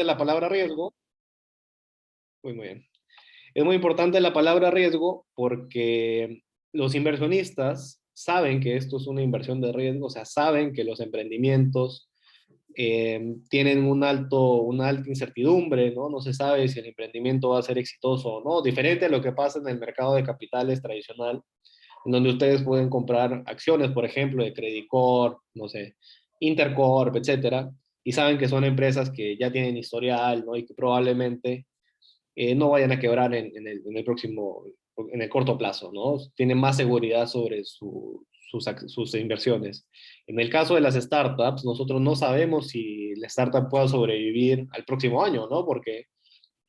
la palabra riesgo. Muy bien. Es muy importante la palabra riesgo porque los inversionistas saben que esto es una inversión de riesgo, o sea, saben que los emprendimientos tienen una alta incertidumbre, ¿no? No se sabe si el emprendimiento va a ser exitoso o no, diferente a lo que pasa en el mercado de capitales tradicional, en donde ustedes pueden comprar acciones, por ejemplo, de Credit Corp, no sé, Intercorp, etcétera, y saben que son empresas que ya tienen historial, ¿no? Y que probablemente no vayan a quebrar en el corto plazo, ¿no? Tienen más seguridad sobre sus inversiones. En el caso de las startups, nosotros no sabemos si la startup pueda sobrevivir al próximo año, ¿no? Porque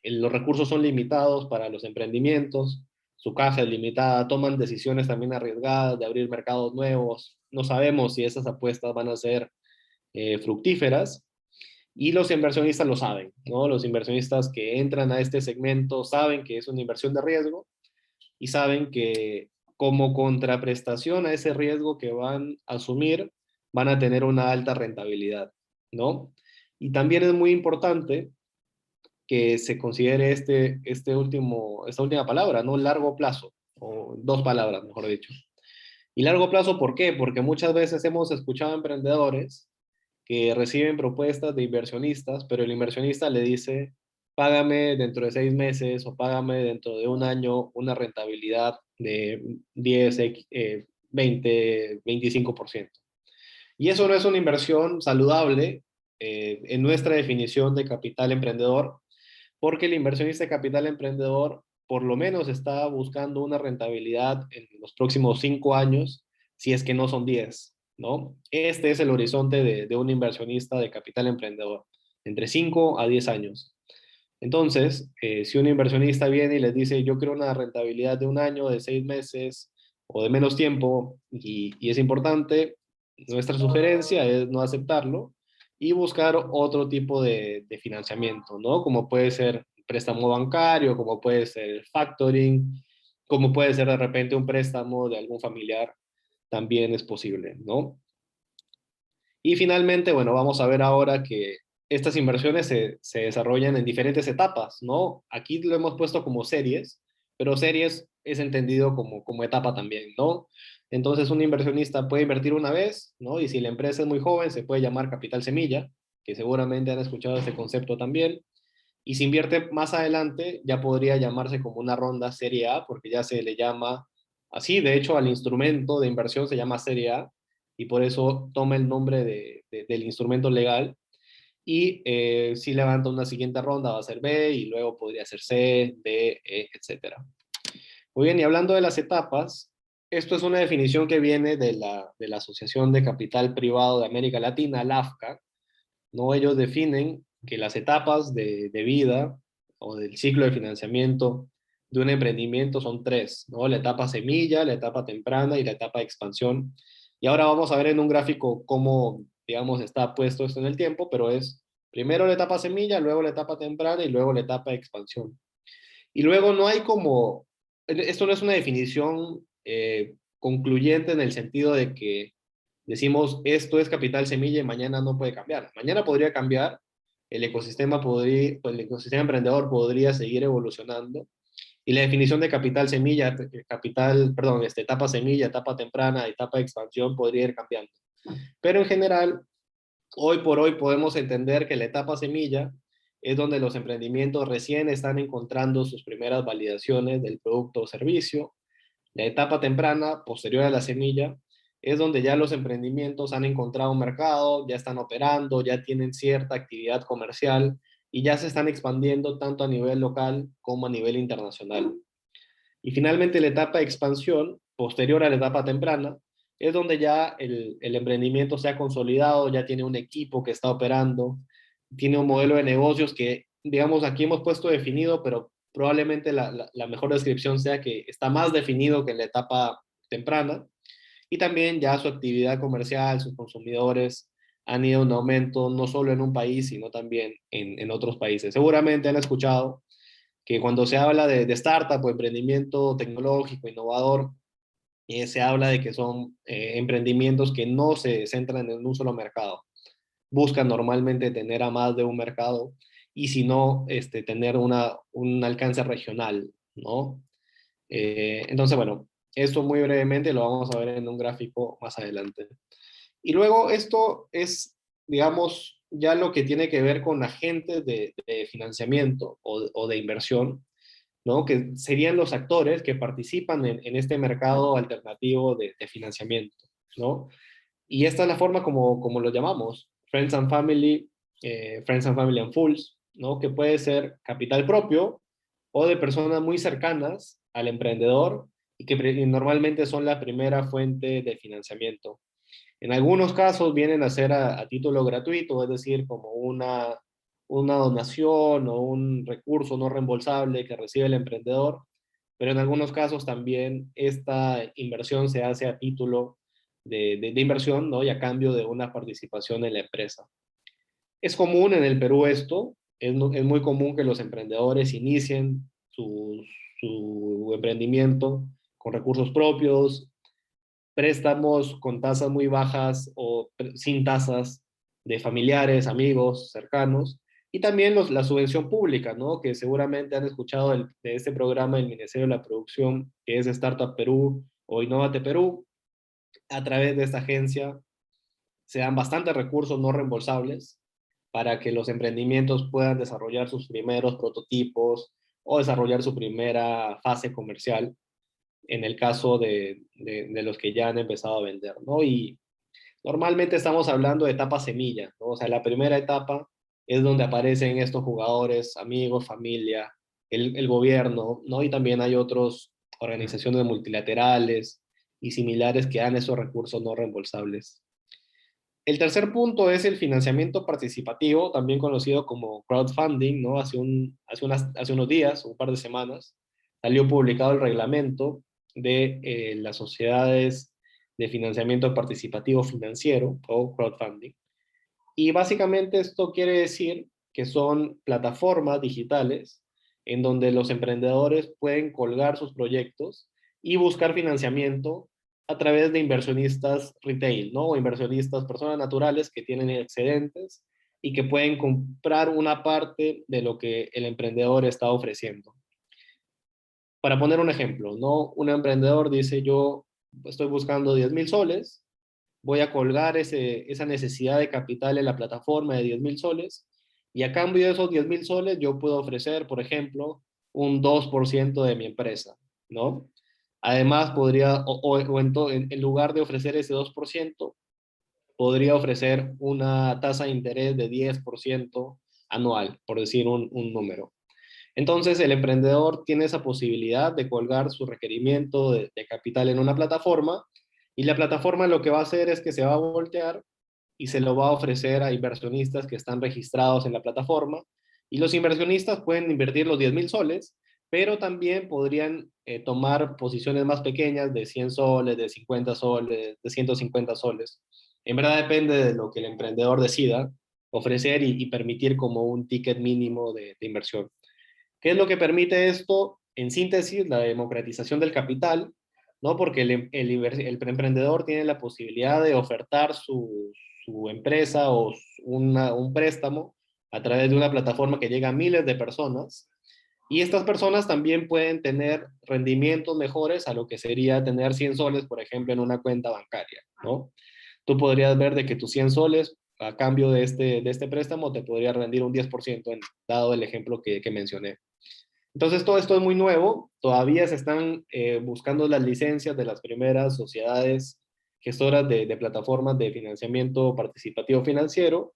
los recursos son limitados para los emprendimientos, su caja es limitada, toman decisiones también arriesgadas de abrir mercados nuevos. No sabemos si esas apuestas van a ser fructíferas y los inversionistas lo saben, ¿no? Los inversionistas que entran a este segmento saben que es una inversión de riesgo y saben que como contraprestación a ese riesgo que van a asumir, van a tener una alta rentabilidad, ¿no? Y también es muy importante que se considere esta última palabra, ¿no? Largo plazo, o dos palabras, mejor dicho. Y largo plazo, ¿por qué? Porque muchas veces hemos escuchado emprendedores que reciben propuestas de inversionistas, pero el inversionista le dice, págame dentro de 6 meses o págame dentro de un año una rentabilidad de 10, 20, 25%. Y eso no es una inversión saludable en nuestra definición de capital emprendedor, porque el inversionista de capital emprendedor por lo menos está buscando una rentabilidad en los próximos 5 años, si es que no son 10, ¿no? Este es el horizonte de un inversionista de capital emprendedor, entre 5 a 10 años. Entonces, si un inversionista viene y les dice, yo quiero una rentabilidad de un año, de 6 meses o de menos tiempo, y es importante, nuestra sugerencia es no aceptarlo y buscar otro tipo de financiamiento, ¿no? Como puede ser préstamo bancario, como puede ser factoring, como puede ser de repente un préstamo de algún familiar, también es posible, ¿no? Y finalmente, bueno, vamos a ver ahora que estas inversiones se desarrollan en diferentes etapas, ¿no? Aquí lo hemos puesto como series, pero series es entendido como etapa también, ¿no? Entonces, un inversionista puede invertir una vez, ¿no? Y si la empresa es muy joven, se puede llamar capital semilla, que seguramente han escuchado este concepto también. Y si invierte más adelante, ya podría llamarse como una ronda serie A, porque ya se le llama así. De hecho, al instrumento de inversión se llama serie A y por eso toma el nombre del instrumento legal. Y si levanta una siguiente ronda va a ser B y luego podría ser C, D, E, etcétera. Muy bien, y hablando de las etapas, esto es una definición que viene de la Asociación de Capital Privado de América Latina, la AFCA, ¿no? Ellos definen que las etapas de vida o del ciclo de financiamiento de un emprendimiento son tres, ¿no? La etapa semilla, la etapa temprana y la etapa de expansión. Y ahora vamos a ver en un gráfico cómo, digamos, está puesto esto en el tiempo, pero es primero la etapa semilla, luego la etapa temprana y luego la etapa de expansión. Y luego no hay como, esto no es una definición concluyente en el sentido de que decimos esto es capital semilla y mañana no puede cambiar. Mañana podría cambiar, el ecosistema emprendedor podría seguir evolucionando y la definición de capital semilla, etapa semilla, etapa temprana, etapa de expansión podría ir cambiando. Pero en general, hoy por hoy podemos entender que la etapa semilla es donde los emprendimientos recién están encontrando sus primeras validaciones del producto o servicio. La etapa temprana, posterior a la semilla, es donde ya los emprendimientos han encontrado un mercado, ya están operando, ya tienen cierta actividad comercial y ya se están expandiendo tanto a nivel local como a nivel internacional. Y finalmente la etapa de expansión, posterior a la etapa temprana, es donde ya el emprendimiento se ha consolidado, ya tiene un equipo que está operando, tiene un modelo de negocios que, digamos, aquí hemos puesto definido, pero probablemente la mejor descripción sea que está más definido que en la etapa temprana. Y también ya su actividad comercial, sus consumidores han ido en aumento, no solo en un país, sino también en otros países. Seguramente han escuchado que cuando se habla de startup o emprendimiento tecnológico, innovador, se habla de que son emprendimientos que no se centran en un solo mercado. Buscan normalmente tener a más de un mercado y si no, tener un alcance regional, ¿no? Entonces, bueno, esto muy brevemente lo vamos a ver en un gráfico más adelante. Y luego esto es, digamos, ya lo que tiene que ver con agentes de financiamiento o de inversión, ¿no? Que serían los actores que participan en este mercado alternativo de financiamiento, ¿no? Y esta es la forma como lo llamamos, Friends and Family and Fools, ¿no? Que puede ser capital propio o de personas muy cercanas al emprendedor y que normalmente son la primera fuente de financiamiento. En algunos casos vienen a ser a título gratuito, es decir, como una donación o un recurso no reembolsable que recibe el emprendedor, pero en algunos casos también esta inversión se hace a título de inversión, ¿no? Y a cambio de una participación en la empresa. Es común en el Perú esto, es muy común que los emprendedores inicien su emprendimiento con recursos propios, préstamos con tasas muy bajas o sin tasas de familiares, amigos, cercanos, y también la subvención pública, ¿no? Que seguramente han escuchado de este programa del Ministerio de la Producción, que es Startup Perú o Innovate Perú. A través de esta agencia se dan bastantes recursos no reembolsables para que los emprendimientos puedan desarrollar sus primeros prototipos o desarrollar su primera fase comercial en el caso de los que ya han empezado a vender, ¿no? Y normalmente estamos hablando de etapa semilla, ¿no? O sea, la primera etapa es donde aparecen estos jugadores, amigos, familia, el gobierno, ¿no? Y también hay otras organizaciones multilaterales y similares que dan esos recursos no reembolsables. El tercer punto es el financiamiento participativo, también conocido como crowdfunding, ¿no? Hace unos días, un par de semanas, salió publicado el reglamento de las sociedades de financiamiento participativo financiero o crowdfunding. Y básicamente esto quiere decir que son plataformas digitales en donde los emprendedores pueden colgar sus proyectos y buscar financiamiento a través de inversionistas retail, ¿no? O inversionistas, personas naturales que tienen excedentes y que pueden comprar una parte de lo que el emprendedor está ofreciendo. Para poner un ejemplo, ¿no? Un emprendedor dice, yo estoy buscando 10.000 soles, voy a colgar esa necesidad de capital en la plataforma de 10.000 soles y a cambio de esos 10.000 soles yo puedo ofrecer, por ejemplo, un 2% de mi empresa, ¿no? Además, podría, en lugar de ofrecer ese 2%, podría ofrecer una tasa de interés de 10% anual, por decir un número. Entonces, el emprendedor tiene esa posibilidad de colgar su requerimiento de capital en una plataforma y la plataforma lo que va a hacer es que se va a voltear y se lo va a ofrecer a inversionistas que están registrados en la plataforma y los inversionistas pueden invertir los 10.000 soles, pero también podrían tomar posiciones más pequeñas de 100 soles, de 50 soles, de 150 soles. En verdad depende de lo que el emprendedor decida ofrecer y permitir como un ticket mínimo de inversión. ¿Qué es lo que permite esto? En síntesis, la democratización del capital, ¿no? Porque el emprendedor tiene la posibilidad de ofertar su empresa o un préstamo a través de una plataforma que llega a miles de personas. Y estas personas también pueden tener rendimientos mejores a lo que sería tener 100 soles, por ejemplo, en una cuenta bancaria, ¿no? Tú podrías ver de que tus 100 soles a cambio de este préstamo te podría rendir un 10%, dado el ejemplo que mencioné. Entonces, todo esto es muy nuevo. Todavía se están buscando las licencias de las primeras sociedades gestoras de plataformas de financiamiento participativo financiero,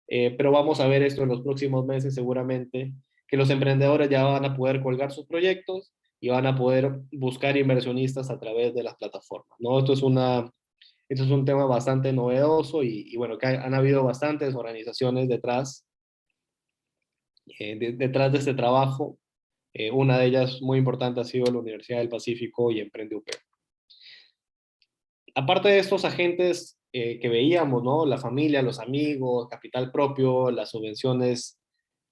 pero vamos a ver esto en los próximos meses seguramente, que los emprendedores ya van a poder colgar sus proyectos y van a poder buscar inversionistas a través de las plataformas, ¿no? Esto es un tema bastante novedoso y bueno, que han habido bastantes organizaciones detrás de este trabajo. Una de ellas muy importante ha sido la Universidad del Pacífico y Emprende UP. Aparte de estos agentes que veíamos, ¿no? La familia, los amigos, capital propio, las subvenciones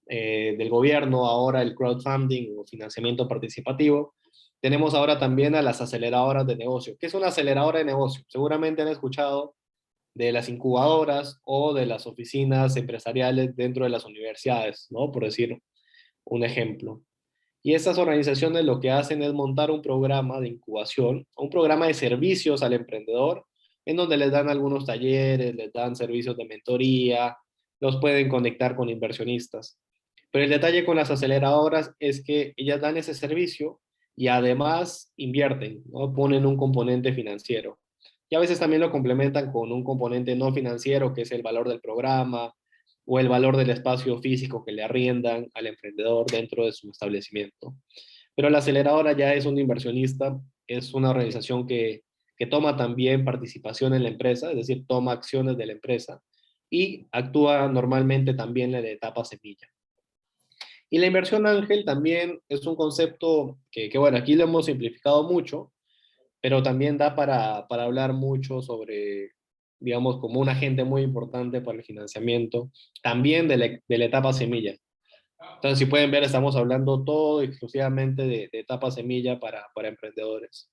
del gobierno, ahora el crowdfunding o financiamiento participativo, tenemos ahora también a las aceleradoras de negocio. ¿Qué es una aceleradora de negocio? Seguramente han escuchado de las incubadoras o de las oficinas empresariales dentro de las universidades, ¿no? Por decir un ejemplo. Y estas organizaciones lo que hacen es montar un programa de incubación, un programa de servicios al emprendedor, en donde les dan algunos talleres, les dan servicios de mentoría, los pueden conectar con inversionistas. Pero el detalle con las aceleradoras es que ellas dan ese servicio y además invierten, ¿no? Ponen un componente financiero. Y a veces también lo complementan con un componente no financiero, que es el valor del programa o el valor del espacio físico que le arriendan al emprendedor dentro de su establecimiento. Pero la aceleradora ya es un inversionista, es una organización que toma también participación en la empresa, es decir, toma acciones de la empresa y actúa normalmente también en la etapa semilla. Y la inversión ángel también es un concepto bueno, aquí lo hemos simplificado mucho, pero también da para hablar mucho sobre, digamos, como un agente muy importante para el financiamiento, también de la etapa semilla. Entonces, si pueden ver, estamos hablando todo exclusivamente de etapa semilla para emprendedores.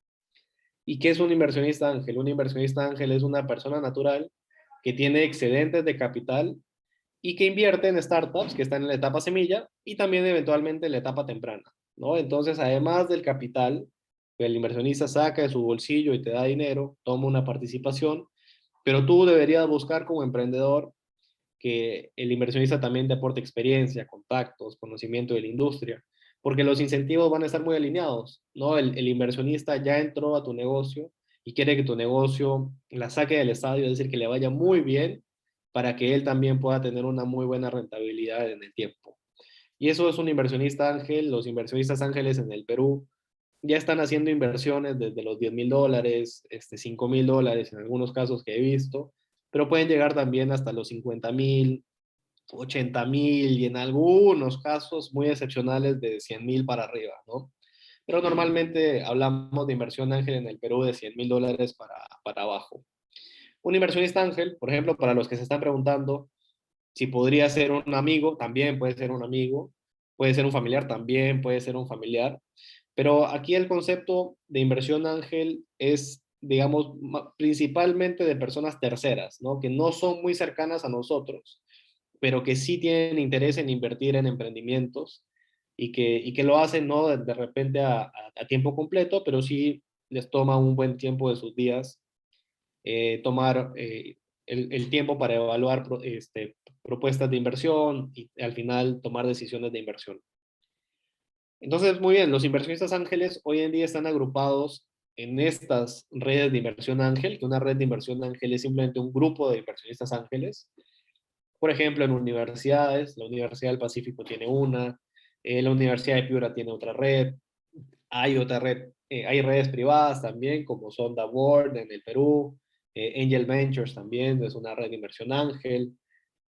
¿Y qué es un inversionista ángel? Un inversionista ángel es una persona natural que tiene excedentes de capital y que invierte en startups que están en la etapa semilla y también eventualmente en la etapa temprana, ¿no? Entonces, además del capital que el inversionista saca de su bolsillo y te da dinero, toma una participación, pero tú deberías buscar como emprendedor que el inversionista también te aporte experiencia, contactos, conocimiento de la industria, porque los incentivos van a estar muy alineados, ¿no? El inversionista ya entró a tu negocio y quiere que tu negocio la saque del estadio, es decir, que le vaya muy bien para que él también pueda tener una muy buena rentabilidad en el tiempo. Y eso es un inversionista ángel. Los inversionistas ángeles en el Perú ya están haciendo inversiones desde los $10,000, $5,000 en algunos casos que he visto, pero pueden llegar también hasta los 50,000, 80,000 y en algunos casos muy excepcionales de 100,000 para arriba, ¿no? Pero normalmente hablamos de inversión ángel en el Perú de $100,000 para abajo. Un inversionista ángel, por ejemplo, para los que se están preguntando si podría ser un amigo, también puede ser un amigo, puede ser un familiar, también puede ser un familiar, pero aquí el concepto de inversión ángel es, digamos, principalmente de personas terceras, ¿no? Que no son muy cercanas a nosotros, pero que sí tienen interés en invertir en emprendimientos y que lo hacen no de repente a tiempo completo, pero sí les toma un buen tiempo de sus días tomar el tiempo para evaluar propuestas de inversión y al final tomar decisiones de inversión. Entonces, muy bien, los inversionistas ángeles hoy en día están agrupados en estas redes de inversión ángel, que una red de inversión ángel es simplemente un grupo de inversionistas ángeles. Por ejemplo, en universidades, la Universidad del Pacífico tiene una, la Universidad de Piura tiene otra red, hay otra red, hay redes privadas también, como son The World en el Perú, Angel Ventures también, es una red de inversión ángel,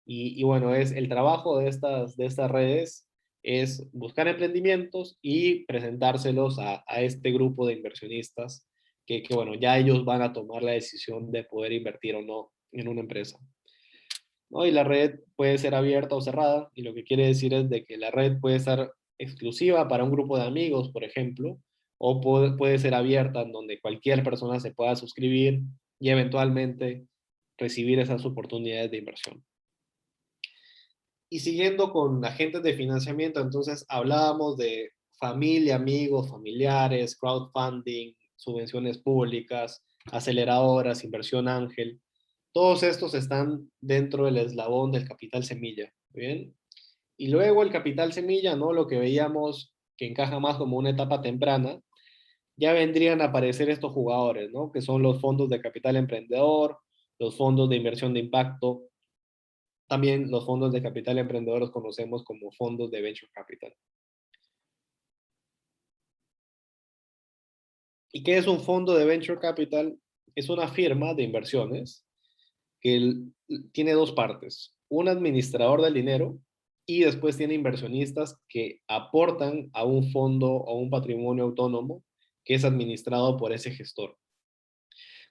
y bueno, es el trabajo de estas redes es buscar emprendimientos y presentárselos a este grupo de inversionistas que, bueno, ya ellos van a tomar la decisión de poder invertir o no en una empresa, ¿no? Y la red puede ser abierta o cerrada, y lo que quiere decir es de que la red puede estar exclusiva para un grupo de amigos, por ejemplo, o puede ser abierta en donde cualquier persona se pueda suscribir y eventualmente recibir esas oportunidades de inversión. Y siguiendo con agentes de financiamiento, entonces hablábamos de familia, amigos, familiares, crowdfunding, subvenciones públicas, aceleradoras, inversión ángel. Todos estos están dentro del eslabón del capital semilla, ¿bien? Y luego el capital semilla, ¿no? Lo que veíamos que encaja más como una etapa temprana, ya vendrían a aparecer estos jugadores, ¿no? Que son los fondos de capital emprendedor, los fondos de inversión de impacto, también los fondos de capital emprendedor los conocemos como fondos de venture capital. ¿Y qué es un fondo de venture capital? Es una firma de inversiones que tiene dos partes. Un administrador del dinero y después tiene inversionistas que aportan a un fondo o un patrimonio autónomo que es administrado por ese gestor.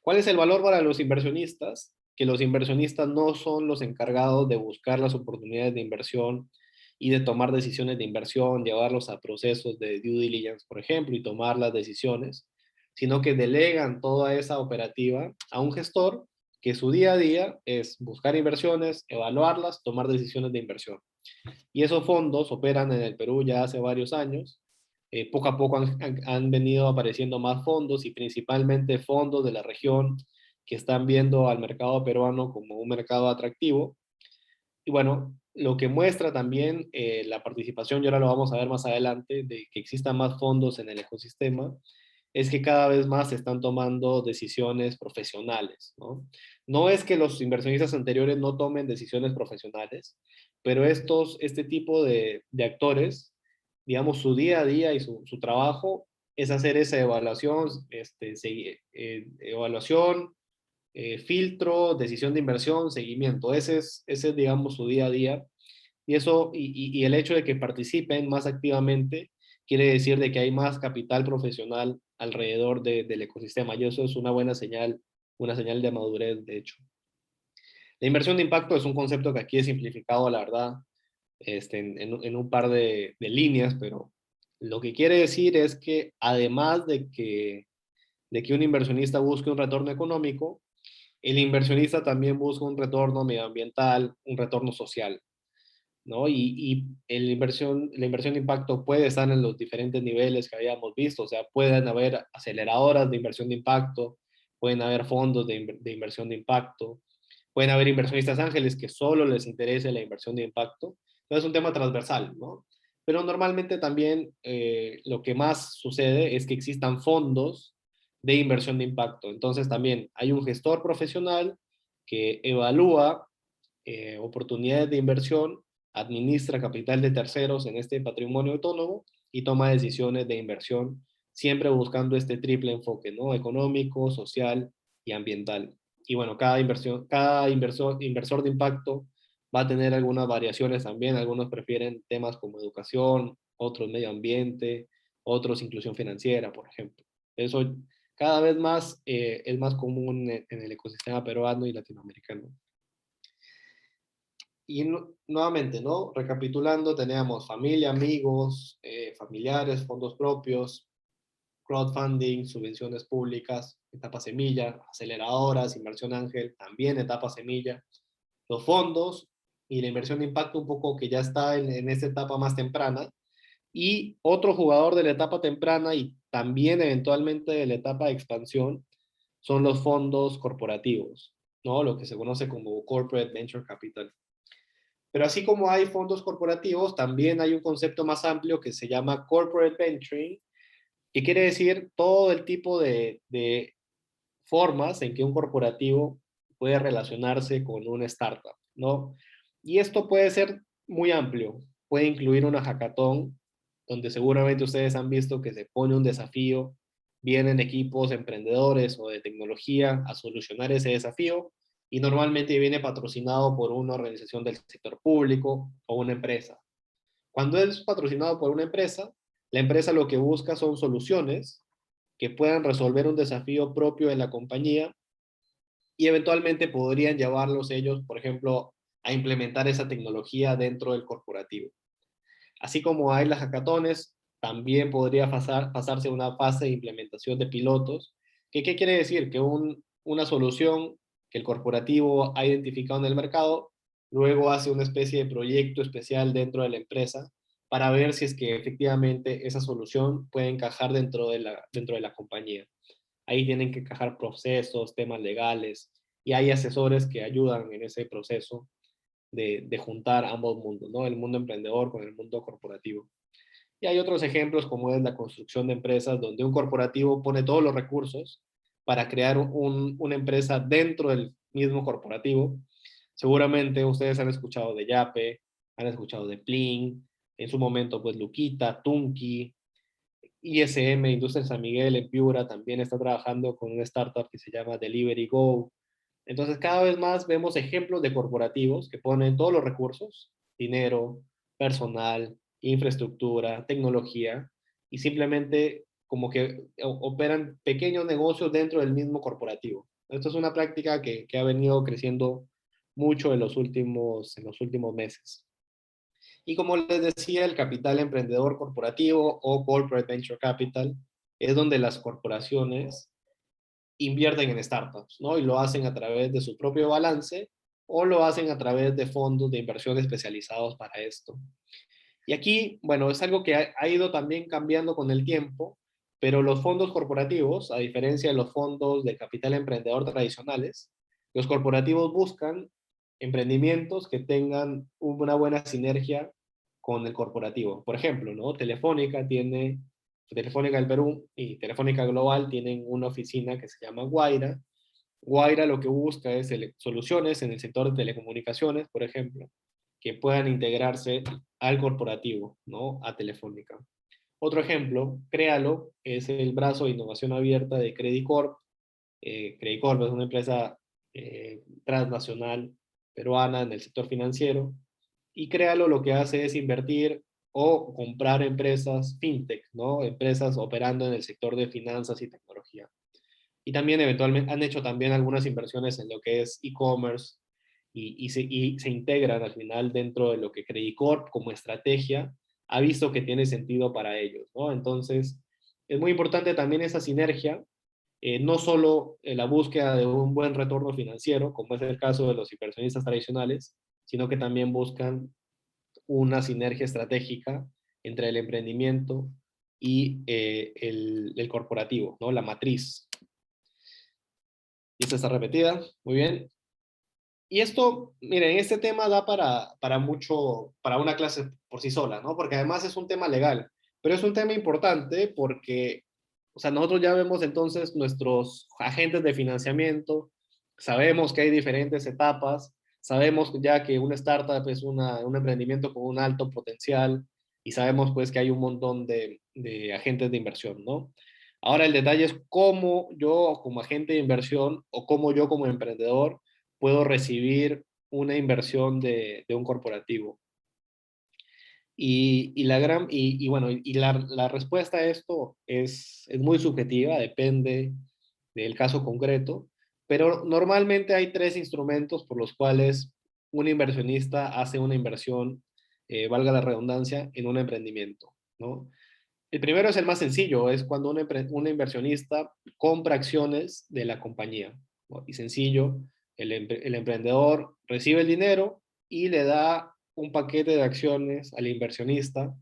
¿Cuál es el valor para los inversionistas? Que los inversionistas no son los encargados de buscar las oportunidades de inversión y de tomar decisiones de inversión, llevarlos a procesos de due diligence, por ejemplo, y tomar las decisiones, sino que delegan toda esa operativa a un gestor que su día a día es buscar inversiones, evaluarlas, tomar decisiones de inversión. Y esos fondos operan en el Perú ya hace varios años. Poco a poco han venido apareciendo más fondos y principalmente fondos de la región que están viendo al mercado peruano como un mercado atractivo. Y bueno, lo que muestra también la participación, y ahora lo vamos a ver más adelante, de que existan más fondos en el ecosistema, es que cada vez más se están tomando decisiones profesionales, ¿no? No es que los inversionistas anteriores no tomen decisiones profesionales, pero este tipo de actores, digamos, su día a día y su trabajo es hacer esa evaluación, evaluación, filtro, decisión de inversión, seguimiento. Ese es, digamos, su día a día. Y eso, y el hecho de que participen más activamente quiere decir de que hay más capital profesional alrededor del ecosistema. Y eso es una señal de madurez, de hecho. La inversión de impacto es un concepto que aquí he simplificado, la verdad, en un par de líneas, pero lo que quiere decir es que además de que un inversionista busque un retorno económico, el inversionista también busca un retorno medioambiental, un retorno social, ¿no? Y la inversión de impacto puede estar en los diferentes niveles que habíamos visto, o sea, pueden haber aceleradoras de inversión de impacto, pueden haber fondos de inversión de impacto, pueden haber inversionistas ángeles que solo les interese la inversión de impacto. Entonces es un tema transversal, ¿no? Pero normalmente también lo que más sucede es que existan fondos de inversión de impacto. Entonces también hay un gestor profesional que evalúa oportunidades de inversión, administra capital de terceros en este patrimonio autónomo y toma decisiones de inversión, siempre buscando este triple enfoque, ¿no? Económico, social y ambiental. Y bueno, cada inversor de impacto va a tener algunas variaciones también. Algunos prefieren temas como educación, otros medio ambiente, otros inclusión financiera, por ejemplo. Eso cada vez más es más común en el ecosistema peruano y latinoamericano. Y nuevamente, ¿no? Recapitulando, teníamos familia, amigos, familiares, fondos propios, crowdfunding, subvenciones públicas, etapa semilla, aceleradoras, inversión ángel, también etapa semilla, los fondos y la inversión de impacto un poco que ya está en esta etapa más temprana. Y otro jugador de la etapa temprana y también eventualmente de la etapa de expansión son los fondos corporativos, ¿no? Lo que se conoce como Corporate Venture Capital. Pero así como hay fondos corporativos, también hay un concepto más amplio que se llama Corporate Venturing, que quiere decir todo el tipo de formas en que un corporativo puede relacionarse con una startup, ¿no? Y esto puede ser muy amplio. Puede incluir una hackathon, donde seguramente ustedes han visto que se pone un desafío, vienen equipos emprendedores o de tecnología a solucionar ese desafío y normalmente viene patrocinado por una organización del sector público o una empresa. Cuando es patrocinado por una empresa, la empresa lo que busca son soluciones que puedan resolver un desafío propio de la compañía y eventualmente podrían llevarlos ellos, por ejemplo, a implementar esa tecnología dentro del corporativo. Así como hay las hackatones, también podría pasarse una fase de implementación de pilotos. ¿Qué quiere decir? Que una solución que el corporativo ha identificado en el mercado, luego hace una especie de proyecto especial dentro de la empresa para ver si es que efectivamente esa solución puede encajar dentro de la compañía. Ahí tienen que encajar procesos, temas legales, y hay asesores que ayudan en ese proceso de juntar ambos mundos, ¿no? El mundo emprendedor con el mundo corporativo. Y hay otros ejemplos como es la construcción de empresas donde un corporativo pone todos los recursos para crear una empresa dentro del mismo corporativo. Seguramente ustedes han escuchado de Yape, han escuchado de Plin, en su momento pues Luquita, Tunki, ISM, Industria San Miguel en Piura también está trabajando con una startup que se llama Delivery Go. Entonces, cada vez más vemos ejemplos de corporativos que ponen todos los recursos, dinero, personal, infraestructura, tecnología, y simplemente como que operan pequeños negocios dentro del mismo corporativo. Esto es una práctica que ha venido creciendo mucho en los últimos meses. Y como les decía, el capital emprendedor corporativo o corporate venture capital es donde las corporaciones invierten en startups, ¿no? Y lo hacen a través de su propio balance o lo hacen a través de fondos de inversión especializados para esto. Y aquí, bueno, es algo que ha ido también cambiando con el tiempo, pero los fondos corporativos, a diferencia de los fondos de capital emprendedor tradicionales, los corporativos buscan emprendimientos que tengan una buena sinergia con el corporativo. Por ejemplo, ¿no? Telefónica del Perú y Telefónica Global tienen una oficina que se llama Guaira. Guaira lo que busca es soluciones en el sector de telecomunicaciones, por ejemplo, que puedan integrarse al corporativo, ¿no? A Telefónica. Otro ejemplo, Créalo, es el brazo de innovación abierta de Credit Corp. Credit Corp es una empresa transnacional peruana en el sector financiero. Y Créalo lo que hace es invertir o comprar empresas fintech, ¿no? Empresas operando en el sector de finanzas y tecnología. Y también eventualmente han hecho también algunas inversiones en lo que es e-commerce y se integran al final dentro de lo que Credit Corp como estrategia ha visto que tiene sentido para ellos, ¿no? Entonces, es muy importante también esa sinergia, no solo en la búsqueda de un buen retorno financiero, como es el caso de los inversionistas tradicionales, sino que también buscan una sinergia estratégica entre el emprendimiento y el corporativo, ¿no? La matriz. Y esta está repetida, muy bien. Y esto, miren, este tema da para mucho, para una clase por sí sola, ¿no? Porque además es un tema legal, pero es un tema importante porque, o sea, nosotros ya vemos entonces nuestros agentes de financiamiento, sabemos que hay diferentes etapas, sabemos ya que una startup es un emprendimiento con un alto potencial y sabemos pues que hay un montón de agentes de inversión, ¿no? Ahora el detalle es cómo yo como agente de inversión o cómo yo como emprendedor puedo recibir una inversión de un corporativo. Bueno, la respuesta a esto es muy subjetiva, depende del caso concreto, pero normalmente hay tres instrumentos por los cuales un inversionista hace una inversión, valga la redundancia, en un emprendimiento, ¿no? El primero es el más sencillo, es cuando un inversionista compra acciones de la compañía, ¿no? Y sencillo, el emprendedor recibe el dinero y le da un paquete de acciones al inversionista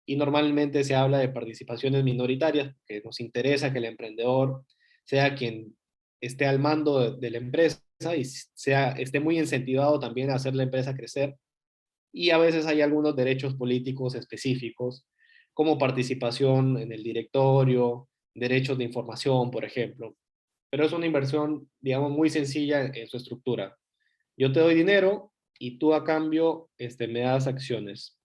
y normalmente se habla de participaciones minoritarias, que nos interesa que el emprendedor sea quien esté al mando de la empresa y esté muy incentivado también a hacer la empresa crecer. Y a veces hay algunos derechos políticos específicos, como participación en el directorio, derechos de información, por ejemplo. Pero es una inversión, digamos, muy sencilla en su estructura. Yo te doy dinero y tú a cambio me das acciones.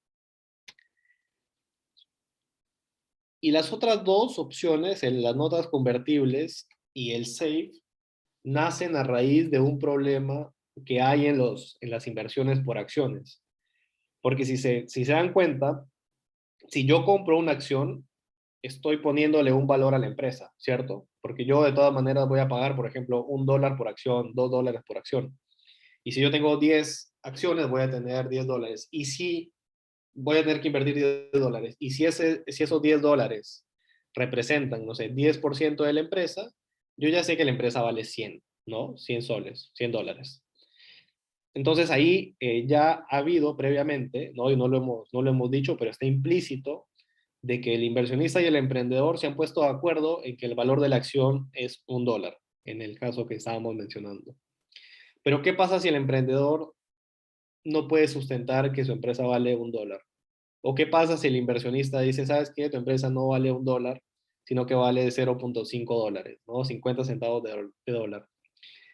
Y las otras dos opciones, las notas convertibles y el SAFE, nacen a raíz de un problema que hay en las inversiones por acciones. Porque si se dan cuenta, si yo compro una acción, estoy poniéndole un valor a la empresa, ¿cierto? Porque yo de todas maneras voy a pagar, por ejemplo, $1 por acción, $2 por acción. Y si yo tengo 10 acciones, voy a tener $10. Y si voy a tener que invertir $10. Y si esos $10 representan, no sé, 10% de la empresa, yo ya sé que la empresa vale 100, ¿no? 100 soles, $100. Entonces ahí ya ha habido previamente, ¿no? Y no lo hemos dicho, pero está implícito de que el inversionista y el emprendedor se han puesto de acuerdo en que el valor de la acción es $1, en el caso que estábamos mencionando. Pero ¿qué pasa si el emprendedor no puede sustentar que su empresa vale $1? ¿O qué pasa si el inversionista dice, sabes qué, tu empresa no vale $1, sino que vale $0.5, ¿no? 50 centavos de dólar?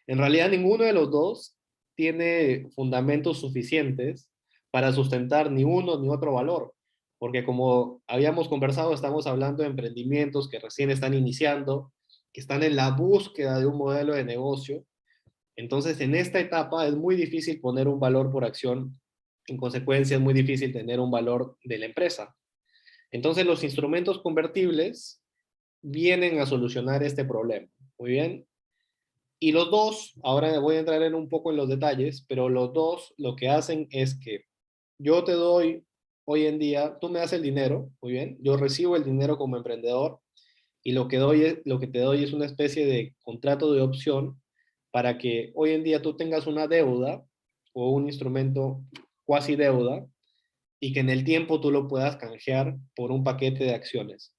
En realidad ninguno de los dos tiene fundamentos suficientes para sustentar ni uno ni otro valor, porque como habíamos conversado, estamos hablando de emprendimientos que recién están iniciando, que están en la búsqueda de un modelo de negocio. Entonces, en esta etapa es muy difícil poner un valor por acción, en consecuencia es muy difícil tener un valor de la empresa. Entonces, los instrumentos convertibles vienen a solucionar este problema. Muy bien. Y los dos, ahora voy a entrar en un poco en los detalles, pero los dos lo que hacen es que yo te doy hoy en día, tú me das el dinero, muy bien, yo recibo el dinero como emprendedor y lo que te doy es una especie de contrato de opción para que hoy en día tú tengas una deuda o un instrumento cuasi deuda y que en el tiempo tú lo puedas canjear por un paquete de acciones.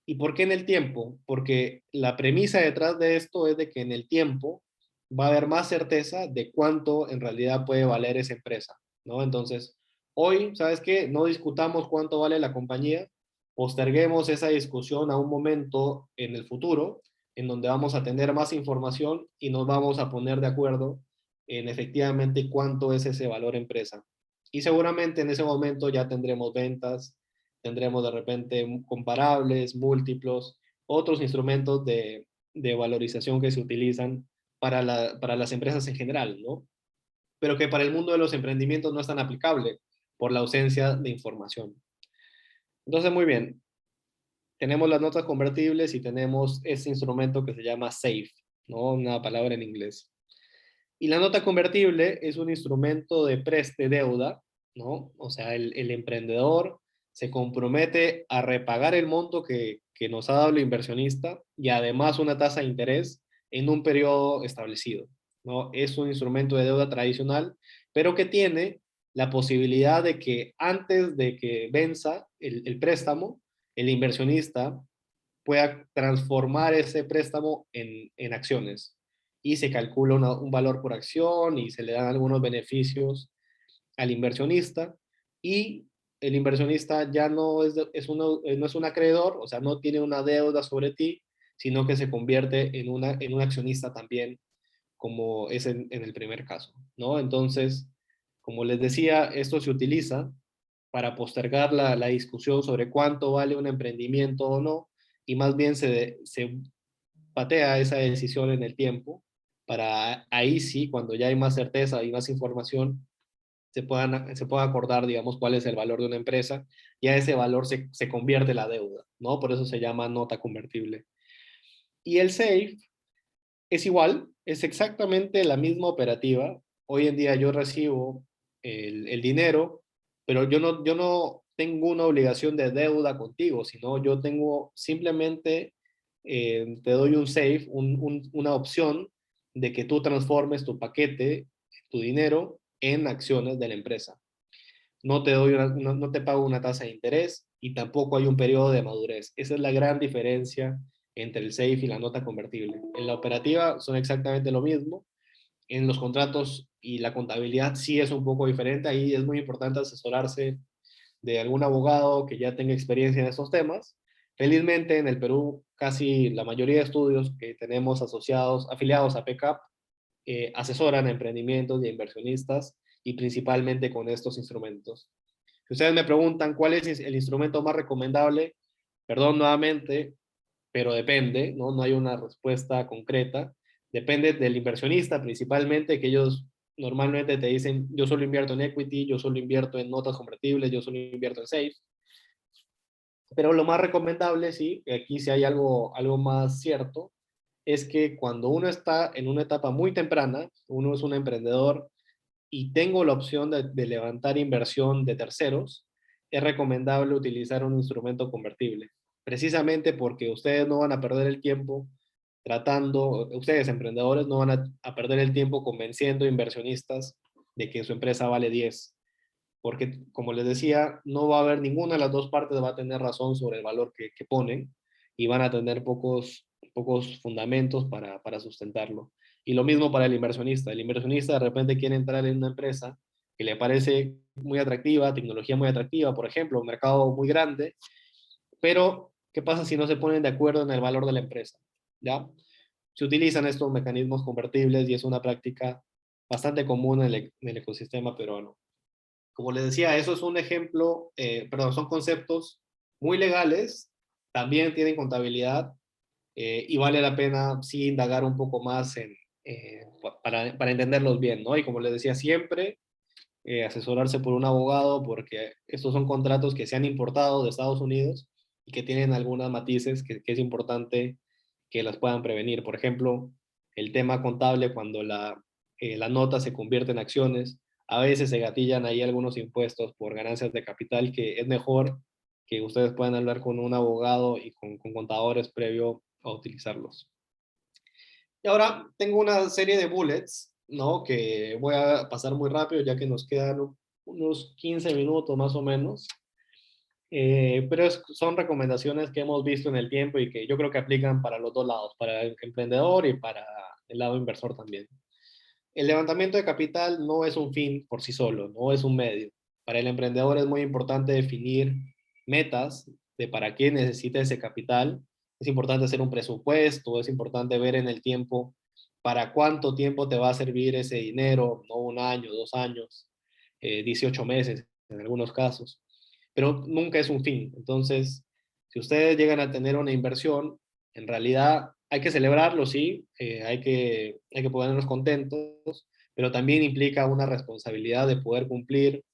¿Y por qué en el tiempo? Porque la premisa detrás de esto es de que en el tiempo va a haber más certeza de cuánto en realidad puede valer esa empresa, ¿no? Entonces, hoy, ¿sabes qué? No discutamos cuánto vale la compañía, posterguemos esa discusión a un momento en el futuro, en donde vamos a tener más información y nos vamos a poner de acuerdo en efectivamente cuánto es ese valor empresa. Y seguramente en ese momento ya tendremos ventas, tendremos de repente comparables, múltiplos, otros instrumentos de valorización que se utilizan para las empresas en general, ¿no? Pero que para el mundo de los emprendimientos no es tan aplicable por la ausencia de información. Entonces, muy bien, tenemos las notas convertibles y tenemos este instrumento que se llama SAFE, ¿no? Una palabra en inglés. Y la nota convertible es un instrumento de preste deuda, ¿no? O sea, el emprendedor se compromete a repagar el monto que nos ha dado el inversionista y además una tasa de interés en un periodo establecido, ¿no? Es un instrumento de deuda tradicional, pero que tiene la posibilidad de que antes de que venza el préstamo, el inversionista pueda transformar ese préstamo en acciones y se calcula un valor por acción y se le dan algunos beneficios al inversionista y el inversionista ya no no es un acreedor, o sea, no tiene una deuda sobre ti, sino que se convierte en un accionista también, como es en el primer caso, ¿no? Entonces, como les decía, esto se utiliza para postergar la discusión sobre cuánto vale un emprendimiento o no, y más bien se patea esa decisión en el tiempo para ahí sí, cuando ya hay más certeza y más información, se pueda acordar, digamos, cuál es el valor de una empresa, y a ese valor se convierte la deuda, ¿no? Por eso se llama nota convertible. Y el SAFE es igual, es exactamente la misma operativa. Hoy en día yo recibo el dinero, pero yo no tengo una obligación de deuda contigo, sino yo tengo simplemente, te doy un safe, una opción de que tú transformes tu paquete, tu dinero, en acciones de la empresa. No te doy no te pago una tasa de interés y tampoco hay un periodo de madurez. Esa es la gran diferencia entre el SAFE y la nota convertible. En la operativa son exactamente lo mismo. En los contratos y la contabilidad sí es un poco diferente. Ahí es muy importante asesorarse de algún abogado que ya tenga experiencia en estos temas. Felizmente en el Perú casi la mayoría de estudios que tenemos asociados, afiliados a PECAP, asesoran a emprendimientos y a inversionistas y principalmente con estos instrumentos. Si ustedes me preguntan cuál es el instrumento más recomendable, perdón nuevamente, pero depende, ¿no? No hay una respuesta concreta. Depende del inversionista principalmente, que ellos normalmente te dicen, yo solo invierto en equity, yo solo invierto en notas convertibles, yo solo invierto en safe. Pero lo más recomendable, sí, aquí sí hay algo más cierto, es que cuando uno está en una etapa muy temprana, uno es un emprendedor y tengo la opción de levantar inversión de terceros, es recomendable utilizar un instrumento convertible, precisamente porque ustedes no van a perder el tiempo tratando, ustedes emprendedores no van a perder el tiempo convenciendo inversionistas de que su empresa vale 10, porque como les decía, no va a haber ninguna de las dos partes va a tener razón sobre el valor que ponen y van a tener pocos fundamentos para sustentarlo. Y lo mismo para el inversionista. El inversionista de repente quiere entrar en una empresa que le parece muy atractiva, tecnología muy atractiva, por ejemplo, un mercado muy grande, pero ¿qué pasa si no se ponen de acuerdo en el valor de la empresa? ¿Ya? Se utilizan estos mecanismos convertibles y es una práctica bastante común en el ecosistema peruano. Como les decía, eso es un ejemplo, perdón, son conceptos muy legales, también tienen contabilidad y vale la pena sí indagar un poco más para entenderlos bien, ¿no? Y como les decía, siempre asesorarse por un abogado porque estos son contratos que se han importado de Estados Unidos y que tienen algunas matices que es importante que las puedan prevenir. Por ejemplo, el tema contable cuando la nota se convierte en acciones, a veces se gatillan ahí algunos impuestos por ganancias de capital que es mejor que ustedes pueden hablar con un abogado y con contadores previo a utilizarlos. Y ahora tengo una serie de bullets, ¿no? Que voy a pasar muy rápido ya que nos quedan unos 15 minutos más o menos. Pero son recomendaciones que hemos visto en el tiempo y que yo creo que aplican para los dos lados, para el emprendedor y para el lado inversor también. El levantamiento de capital no es un fin por sí solo, no es un medio. Para el emprendedor es muy importante definir metas de para qué necesita ese capital. Es importante hacer un presupuesto, es importante ver en el tiempo para cuánto tiempo te va a servir ese dinero, no un año, 2 años, 18 meses en algunos casos, pero nunca es un fin. Entonces, si ustedes llegan a tener una inversión, en realidad hay que celebrarlo, sí, hay que ponernos contentos, pero también implica una responsabilidad de poder cumplir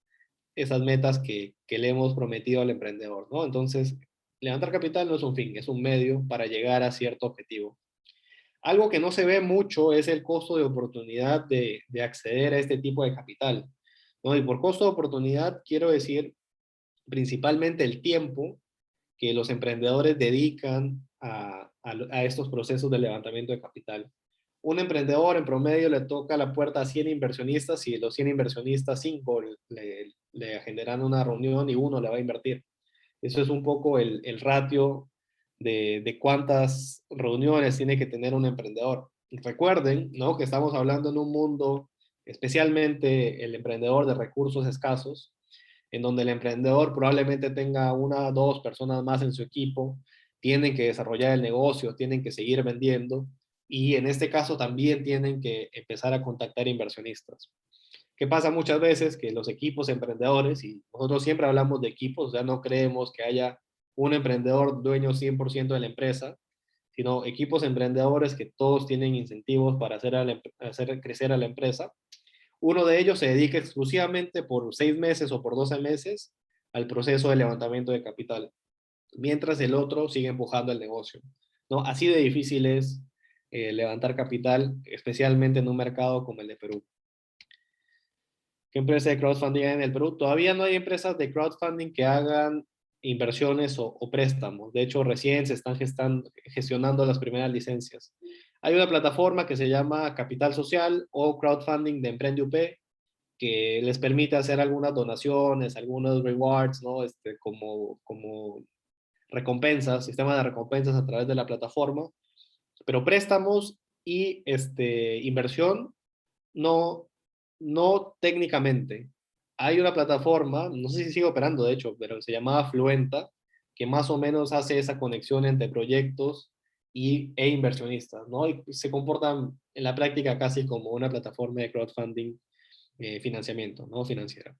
esas metas que le hemos prometido al emprendedor, ¿no? Entonces, levantar capital no es un fin, es un medio para llegar a cierto objetivo. Algo que no se ve mucho es el costo de oportunidad de acceder a este tipo de capital, ¿no? Y por costo de oportunidad quiero decir principalmente el tiempo que los emprendedores dedican a estos procesos de levantamiento de capital. Un emprendedor en promedio le toca la puerta a 100 inversionistas y de los 100 inversionistas, 5 le generan una reunión y uno le va a invertir. Eso es un poco el ratio de cuántas reuniones tiene que tener un emprendedor. Recuerden, ¿no? Que estamos hablando en un mundo, especialmente el emprendedor de recursos escasos, en donde el emprendedor probablemente tenga una o dos personas más en su equipo, tienen que desarrollar el negocio, tienen que seguir vendiendo y en este caso también tienen que empezar a contactar inversionistas. ¿Qué pasa muchas veces? Que los equipos emprendedores, y nosotros siempre hablamos de equipos, o sea, no creemos que haya un emprendedor dueño 100% de la empresa, sino equipos emprendedores que todos tienen incentivos para hacer crecer a la empresa. Uno de ellos se dedica exclusivamente por 6 meses o por 12 meses al proceso de levantamiento de capital, mientras el otro sigue empujando el negocio, ¿no? Así de difícil es levantar capital, especialmente en un mercado como el de Perú. ¿Qué empresa de crowdfunding hay en el Perú? Todavía no hay empresas de crowdfunding que hagan inversiones o préstamos. De hecho, recién se están gestionando las primeras licencias. Hay una plataforma que se llama Capital Social o Crowdfunding de Emprende UP, que les permite hacer algunas donaciones, algunos rewards, ¿no? Como recompensas, sistema de recompensas a través de la plataforma, pero préstamos y inversión no, no técnicamente. Hay una plataforma, no sé si sigue operando de hecho, pero se llamaba Fluenta, que más o menos hace esa conexión entre proyectos e inversionistas, ¿no? Y se comportan en la práctica casi como una plataforma de crowdfunding, financiamiento, ¿no? Financiera.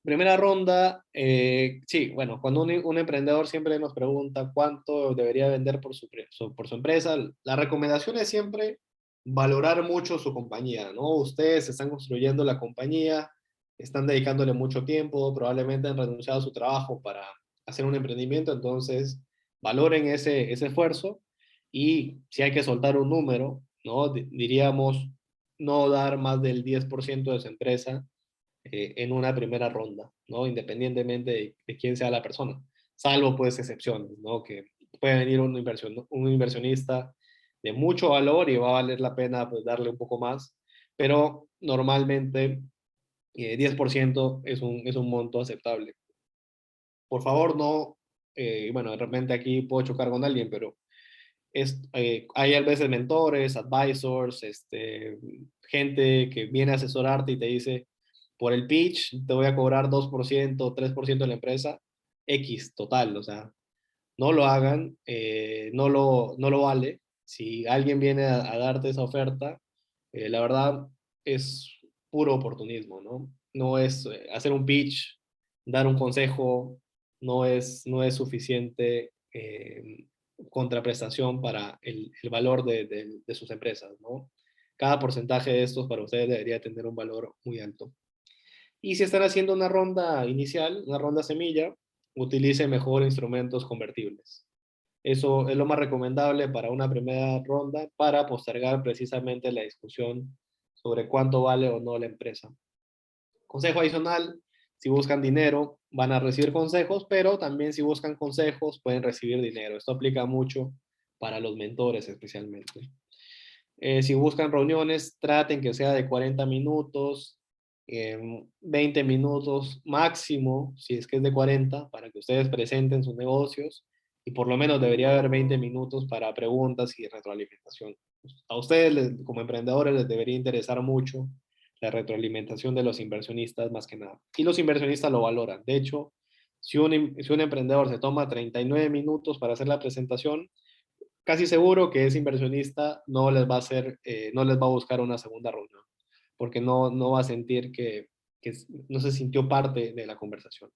Primera ronda, sí, bueno, cuando un emprendedor siempre nos pregunta cuánto debería vender por su empresa, la recomendación es siempre valorar mucho su compañía, ¿no? Ustedes están construyendo la compañía, están dedicándole mucho tiempo, probablemente han renunciado a su trabajo para hacer un emprendimiento, entonces valoren ese esfuerzo y si hay que soltar un número, ¿no? Diríamos no dar más del 10% de su empresa en una primera ronda, ¿no? Independientemente de quién sea la persona, salvo pues excepciones, ¿no? Que puede venir un inversionista de mucho valor y va a valer la pena pues darle un poco más, pero normalmente 10% es un monto aceptable. Por favor, no, bueno, de repente aquí puedo chocar con alguien, pero hay a veces mentores, advisors, gente que viene a asesorarte y te dice, por el pitch te voy a cobrar 2%, 3% de la empresa, X total, o sea, no lo hagan, no lo vale. Si alguien viene a darte esa oferta, la verdad es puro oportunismo, ¿no? No es hacer un pitch, dar un consejo, no es suficiente contraprestación para el valor de sus empresas, ¿no? Cada porcentaje de estos para ustedes debería tener un valor muy alto. Y si están haciendo una ronda inicial, una ronda semilla, utilice mejor instrumentos convertibles. Eso es lo más recomendable para una primera ronda para postergar precisamente la discusión sobre cuánto vale o no la empresa. Consejo adicional, si buscan dinero, van a recibir consejos, pero también si buscan consejos pueden recibir dinero. Esto aplica mucho para los mentores especialmente. Si buscan reuniones, traten que sea de 40 minutos, 20 minutos máximo, si es que es de 40, para que ustedes presenten sus negocios y por lo menos debería haber 20 minutos para preguntas y retroalimentación. A ustedes como emprendedores les debería interesar mucho la retroalimentación de los inversionistas más que nada. Y los inversionistas lo valoran. De hecho, si un emprendedor se toma 39 minutos para hacer la presentación, casi seguro que ese inversionista no les va a hacer, no les va a buscar una segunda reunión, porque no va a sentir que no se sintió parte de la conversación.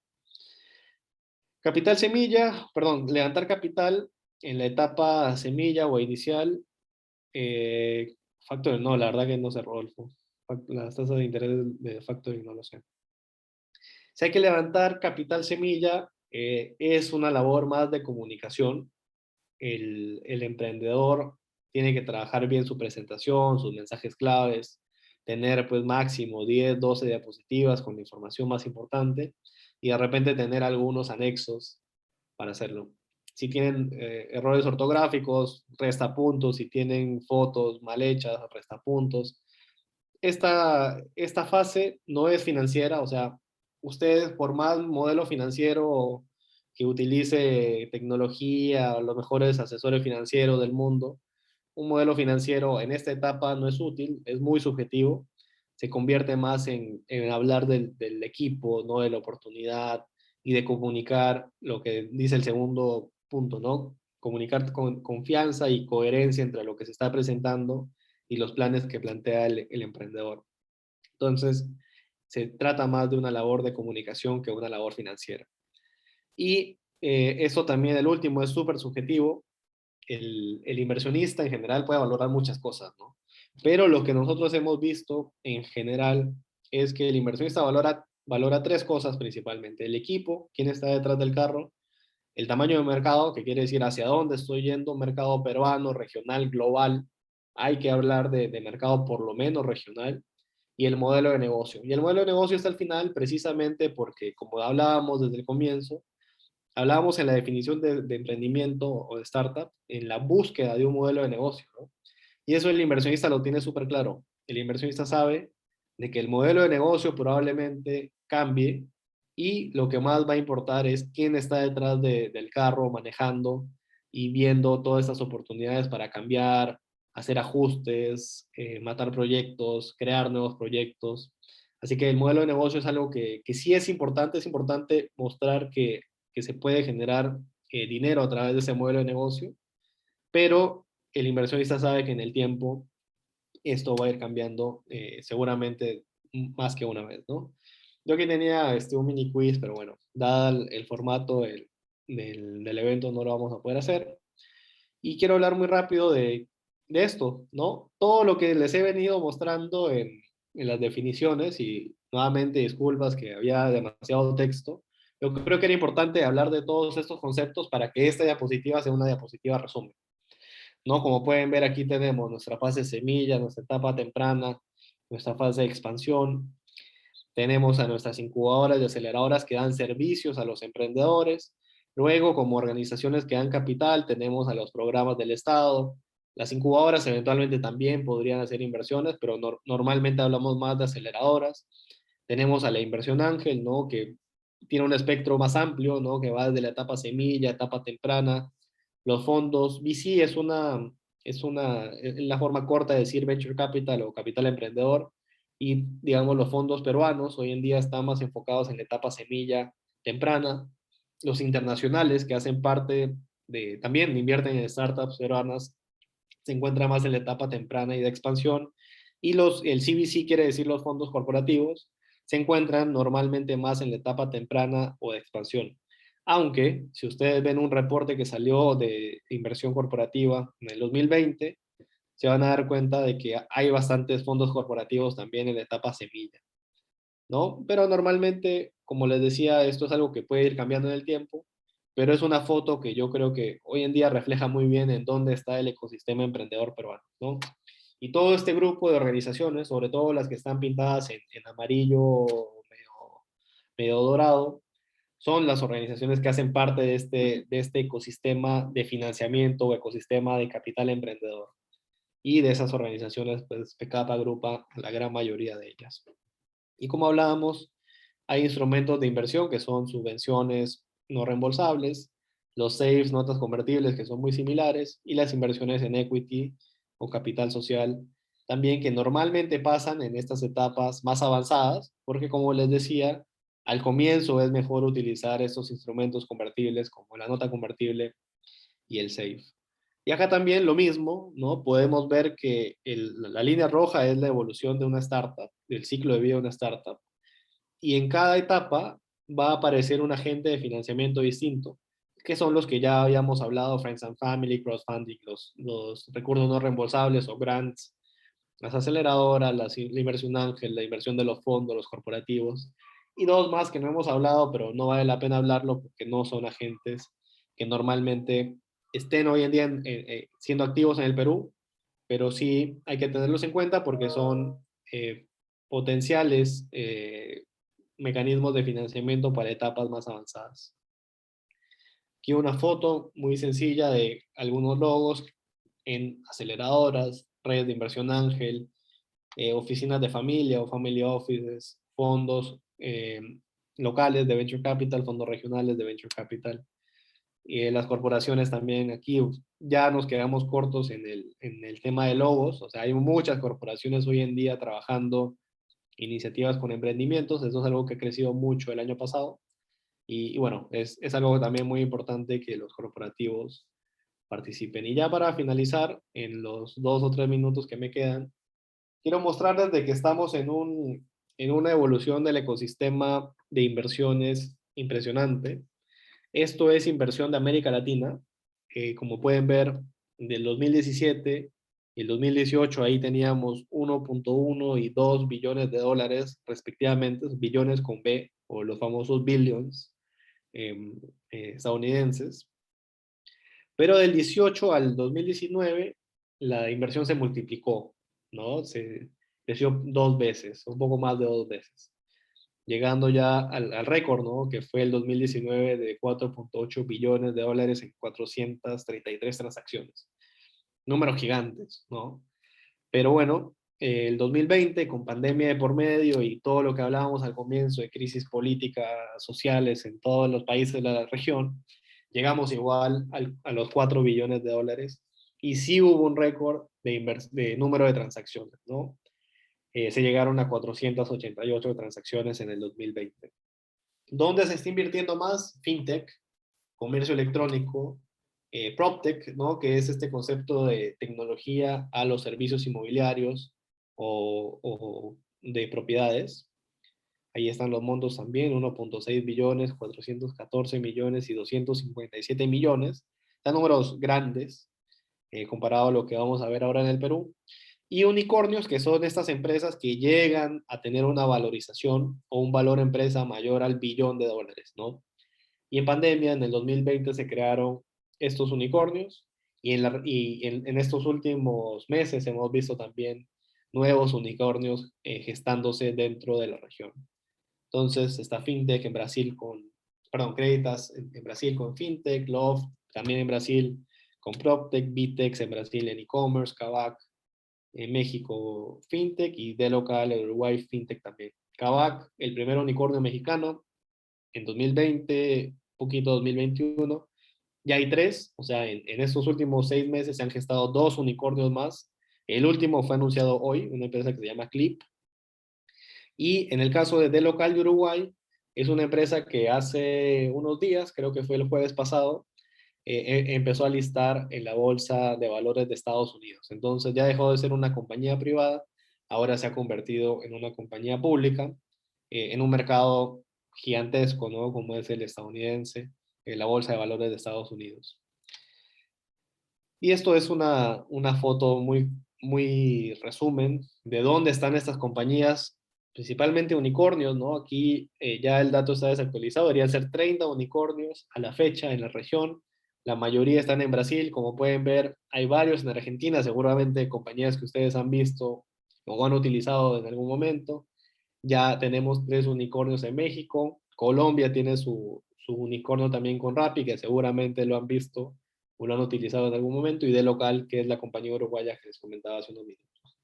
Capital semilla, perdón, levantar capital en la etapa semilla o inicial, factoring, no, la verdad que no sé, Rodolfo. Las tasas de interés de factoring no lo sé. Si hay que levantar capital semilla, es una labor más de comunicación. El emprendedor tiene que trabajar bien su presentación, sus mensajes claves, tener pues máximo 10, 12 diapositivas con la información más importante y de repente tener algunos anexos para hacerlo. Si tienen errores ortográficos, resta puntos. Si tienen fotos mal hechas, resta puntos. Esta fase no es financiera, o sea, ustedes por más modelo financiero que utilice tecnología o los mejores asesores financieros del mundo, un modelo financiero en esta etapa no es útil, es muy subjetivo, se convierte más en hablar del equipo, ¿no? De la oportunidad y de comunicar lo que dice el segundo punto, ¿no? Comunicar con confianza y coherencia entre lo que se está presentando y los planes que plantea el emprendedor. Entonces, se trata más de una labor de comunicación que una labor financiera. Y eso también, el último, es súper subjetivo. El inversionista en general puede valorar muchas cosas, ¿no? Pero lo que nosotros hemos visto en general es que el inversionista valora tres cosas principalmente. El equipo, quién está detrás del carro, el tamaño de mercado, que quiere decir hacia dónde estoy yendo, mercado peruano, regional, global. Hay que hablar de mercado por lo menos regional y el modelo de negocio. Y el modelo de negocio está al final precisamente porque, como hablábamos desde el comienzo, hablábamos en la definición de emprendimiento o de startup, en la búsqueda de un modelo de negocio, ¿no? Y eso el inversionista lo tiene súper claro. El inversionista sabe de que el modelo de negocio probablemente cambie y lo que más va a importar es quién está detrás del carro manejando y viendo todas estas oportunidades para cambiar, hacer ajustes, matar proyectos, crear nuevos proyectos. Así que el modelo de negocio es algo que sí es importante mostrar que se puede generar dinero a través de ese modelo de negocio, pero el inversionista sabe que en el tiempo esto va a ir cambiando seguramente más que una vez, ¿no? Yo aquí tenía un mini quiz, pero bueno, dado el formato del evento no lo vamos a poder hacer. Y quiero hablar muy rápido de esto, ¿no? Todo lo que les he venido mostrando en las definiciones, y nuevamente disculpas que había demasiado texto, yo creo que era importante hablar de todos estos conceptos para que esta diapositiva sea una diapositiva resumen, ¿no? Como pueden ver, aquí tenemos nuestra fase semilla, nuestra etapa temprana, nuestra fase de expansión. Tenemos a nuestras incubadoras y aceleradoras que dan servicios a los emprendedores. Luego, como organizaciones que dan capital, tenemos a los programas del Estado. Las incubadoras eventualmente también podrían hacer inversiones, pero normalmente hablamos más de aceleradoras. Tenemos a la inversión ángel, ¿no? Que tiene un espectro más amplio, ¿no? Que va desde la etapa semilla, etapa temprana. Los fondos VC es la forma corta de decir venture capital o capital emprendedor, y digamos los fondos peruanos hoy en día están más enfocados en la etapa semilla temprana. Los internacionales que hacen parte también invierten en startups peruanas, se encuentran más en la etapa temprana y de expansión. Y el CVC quiere decir los fondos corporativos, se encuentran normalmente más en la etapa temprana o de expansión. Aunque, si ustedes ven un reporte que salió de inversión corporativa en el 2020, se van a dar cuenta de que hay bastantes fondos corporativos también en la etapa semilla, ¿no? Pero normalmente, como les decía, esto es algo que puede ir cambiando en el tiempo, pero es una foto que yo creo que hoy en día refleja muy bien en dónde está el ecosistema emprendedor peruano, ¿no? Y todo este grupo de organizaciones, sobre todo las que están pintadas en amarillo medio dorado, son las organizaciones que hacen parte de este ecosistema de financiamiento o ecosistema de capital emprendedor. Y de esas organizaciones, pues PECAP agrupa la gran mayoría de ellas. Y como hablábamos, hay instrumentos de inversión que son subvenciones no reembolsables, los SAFEs, notas convertibles, que son muy similares, y las inversiones en equity o capital social, también que normalmente pasan en estas etapas más avanzadas, porque como les decía, al comienzo es mejor utilizar estos instrumentos convertibles como la nota convertible y el SAFE. Y acá también lo mismo, ¿no? Podemos ver que la línea roja es la evolución de una startup, del ciclo de vida de una startup, y en cada etapa va a aparecer un agente de financiamiento distinto, que son los que ya habíamos hablado, Friends and Family, Crowdfunding, los recursos no reembolsables o grants, las aceleradoras, la inversión ángel, la inversión de los fondos, los corporativos, y dos más que no hemos hablado, pero no vale la pena hablarlo porque no son agentes que normalmente estén hoy en día siendo activos en el Perú, pero sí hay que tenerlos en cuenta porque son potenciales mecanismos de financiamiento para etapas más avanzadas. Aquí una foto muy sencilla de algunos logos en aceleradoras, redes de inversión ángel, oficinas de familia o family offices, fondos locales de venture capital, fondos regionales de venture capital. Y las corporaciones también aquí ya nos quedamos cortos en el tema de logos, o sea, hay muchas corporaciones hoy en día trabajando iniciativas con emprendimientos, eso es algo que ha crecido mucho el año pasado y bueno, es algo también muy importante que los corporativos participen. Y ya para finalizar, en los 2 o 3 minutos que me quedan, quiero mostrarles de que estamos en una evolución del ecosistema de inversiones impresionante. Esto es inversión de América Latina. Como pueden ver, del 2017 y el 2018 ahí teníamos 1.1 y 2 billones de dólares respectivamente, billones con B o los famosos billions eh, estadounidenses. Pero del 18 al 2019 la inversión se multiplicó, ¿no? Se creció 2 veces, un poco más de 2 veces, llegando ya al récord, ¿no? Que fue el 2019 de 4.8 billones de dólares en 433 transacciones. Números gigantes, ¿no? Pero bueno, el 2020, con pandemia de por medio y todo lo que hablábamos al comienzo de crisis políticas, sociales en todos los países de la región, llegamos igual a los 4 billones de dólares y sí hubo un récord de número de transacciones, ¿no? Se llegaron a 488 transacciones en el 2020. ¿Dónde se está invirtiendo más? FinTech, comercio electrónico, PropTech, ¿no? Que es este concepto de tecnología a los servicios inmobiliarios o de propiedades. Ahí están los montos también, 1.6 billones, 414 millones y 257 millones. Están números grandes comparado a lo que vamos a ver ahora en el Perú. Y unicornios, que son estas empresas que llegan a tener una valorización o un valor empresa mayor al billón de dólares, ¿no? Y en pandemia, en el 2020, se crearon estos unicornios en estos últimos meses hemos visto también nuevos unicornios gestándose dentro de la región. Entonces está FinTech en Brasil perdón, Creditas en Brasil con FinTech, Love también en Brasil con PropTech, Bitex en Brasil en e-commerce, Kavak en México FinTech y de local en Uruguay FinTech también. Kavak, el primer unicornio mexicano en 2020, poquito 2021, ya hay 3, o sea, en estos últimos 6 meses se han gestado 2 unicornios más. El último fue anunciado hoy, una empresa que se llama Clip. Y en el caso de Local de Uruguay, es una empresa que hace unos días, creo que fue el jueves pasado, empezó a listar en la Bolsa de Valores de Estados Unidos. Entonces ya dejó de ser una compañía privada, ahora se ha convertido en una compañía pública, en un mercado gigantesco, ¿no? Como es el estadounidense, la Bolsa de Valores de Estados Unidos. Y esto es una foto muy resumen de dónde están estas compañías, principalmente unicornios, ¿no? Aquí ya el dato está desactualizado, deberían ser 30 unicornios a la fecha en la región. La mayoría están en Brasil, como pueden ver, hay varios en Argentina, seguramente compañías que ustedes han visto o han utilizado en algún momento. Ya tenemos 3 unicornios en México, Colombia tiene su unicornio también con Rappi, que seguramente lo han visto o lo han utilizado en algún momento, y de local, que es la compañía uruguaya que les comentaba hace unos minutos.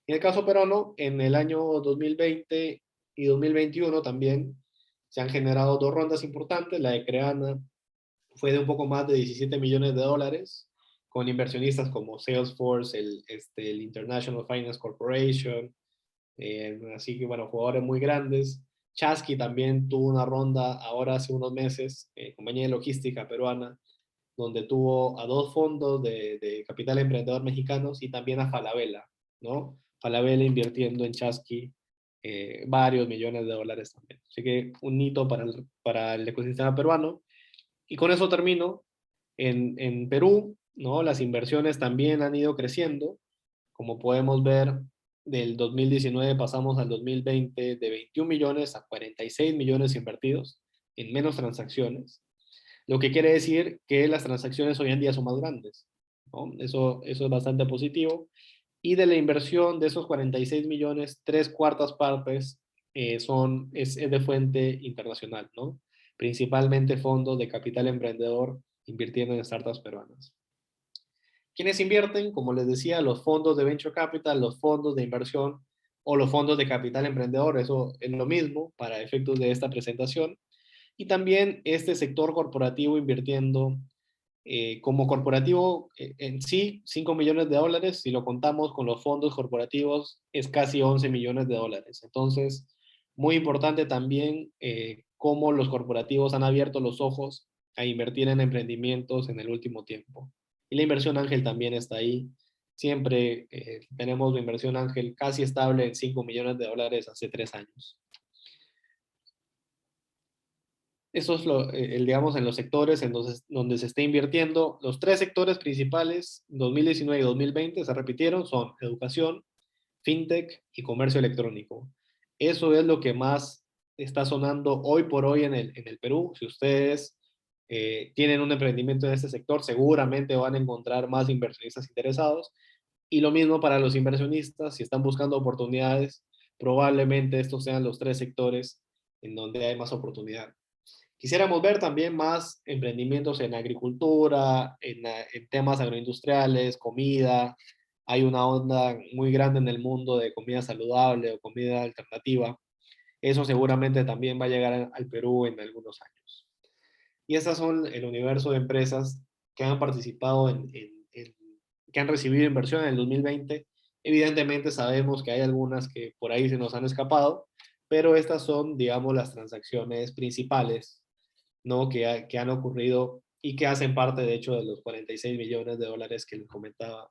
En el caso peruano, en el año 2020 y 2021 también se han generado dos rondas importantes. La de Creana fue de un poco más de 17 millones de dólares, con inversionistas como Salesforce, el International Finance Corporation, así que bueno, jugadores muy grandes. Chasqui también tuvo una ronda ahora hace unos meses, compañía de logística peruana, donde tuvo a dos fondos de capital emprendedor mexicanos y también a Falabella, ¿no? Falabella invirtiendo en Chasqui varios millones de dólares también. Así que un hito para el ecosistema peruano. Y con eso termino. En Perú, ¿no? Las inversiones también han ido creciendo. Como podemos ver, del 2019 pasamos al 2020 de 21 millones a 46 millones invertidos en menos transacciones, lo que quiere decir que las transacciones hoy en día son más grandes, ¿no? Eso es bastante positivo. Y de la inversión de esos 46 millones, tres cuartas partes es de fuente internacional, ¿no? Principalmente fondos de capital emprendedor invirtiendo en startups peruanas. ¿Quiénes invierten? Como les decía, los fondos de venture capital, los fondos de inversión o los fondos de capital emprendedor, eso es lo mismo para efectos de esta presentación. Y también este sector corporativo invirtiendo como corporativo en sí, 5 millones de dólares, si lo contamos con los fondos corporativos, es casi 11 millones de dólares. Entonces, muy importante también cómo los corporativos han abierto los ojos a invertir en emprendimientos en el último tiempo. Y la inversión ángel también está ahí. Siempre tenemos la inversión ángel casi estable en 5 millones de dólares hace 3 años. Eso es digamos, en los sectores donde se está invirtiendo. Los tres sectores principales, 2019 y 2020, se repitieron, son educación, fintech y comercio electrónico. Eso es lo que más está sonando hoy por hoy en el Perú. Si ustedes tienen un emprendimiento en este sector, seguramente van a encontrar más inversionistas interesados. Y lo mismo para los inversionistas, si están buscando oportunidades, probablemente estos sean los tres sectores en donde hay más oportunidad. Quisiéramos ver también más emprendimientos en agricultura, en temas agroindustriales, comida. Hay una onda muy grande en el mundo de comida saludable o comida alternativa. Eso seguramente también va a llegar al Perú en algunos años. Y estas son el universo de empresas que han participado que han recibido inversión en el 2020. Evidentemente sabemos que hay algunas que por ahí se nos han escapado, pero estas son, digamos, las transacciones principales, ¿no? Que han ocurrido y que hacen parte, de hecho, de los 46 millones de dólares que les comentaba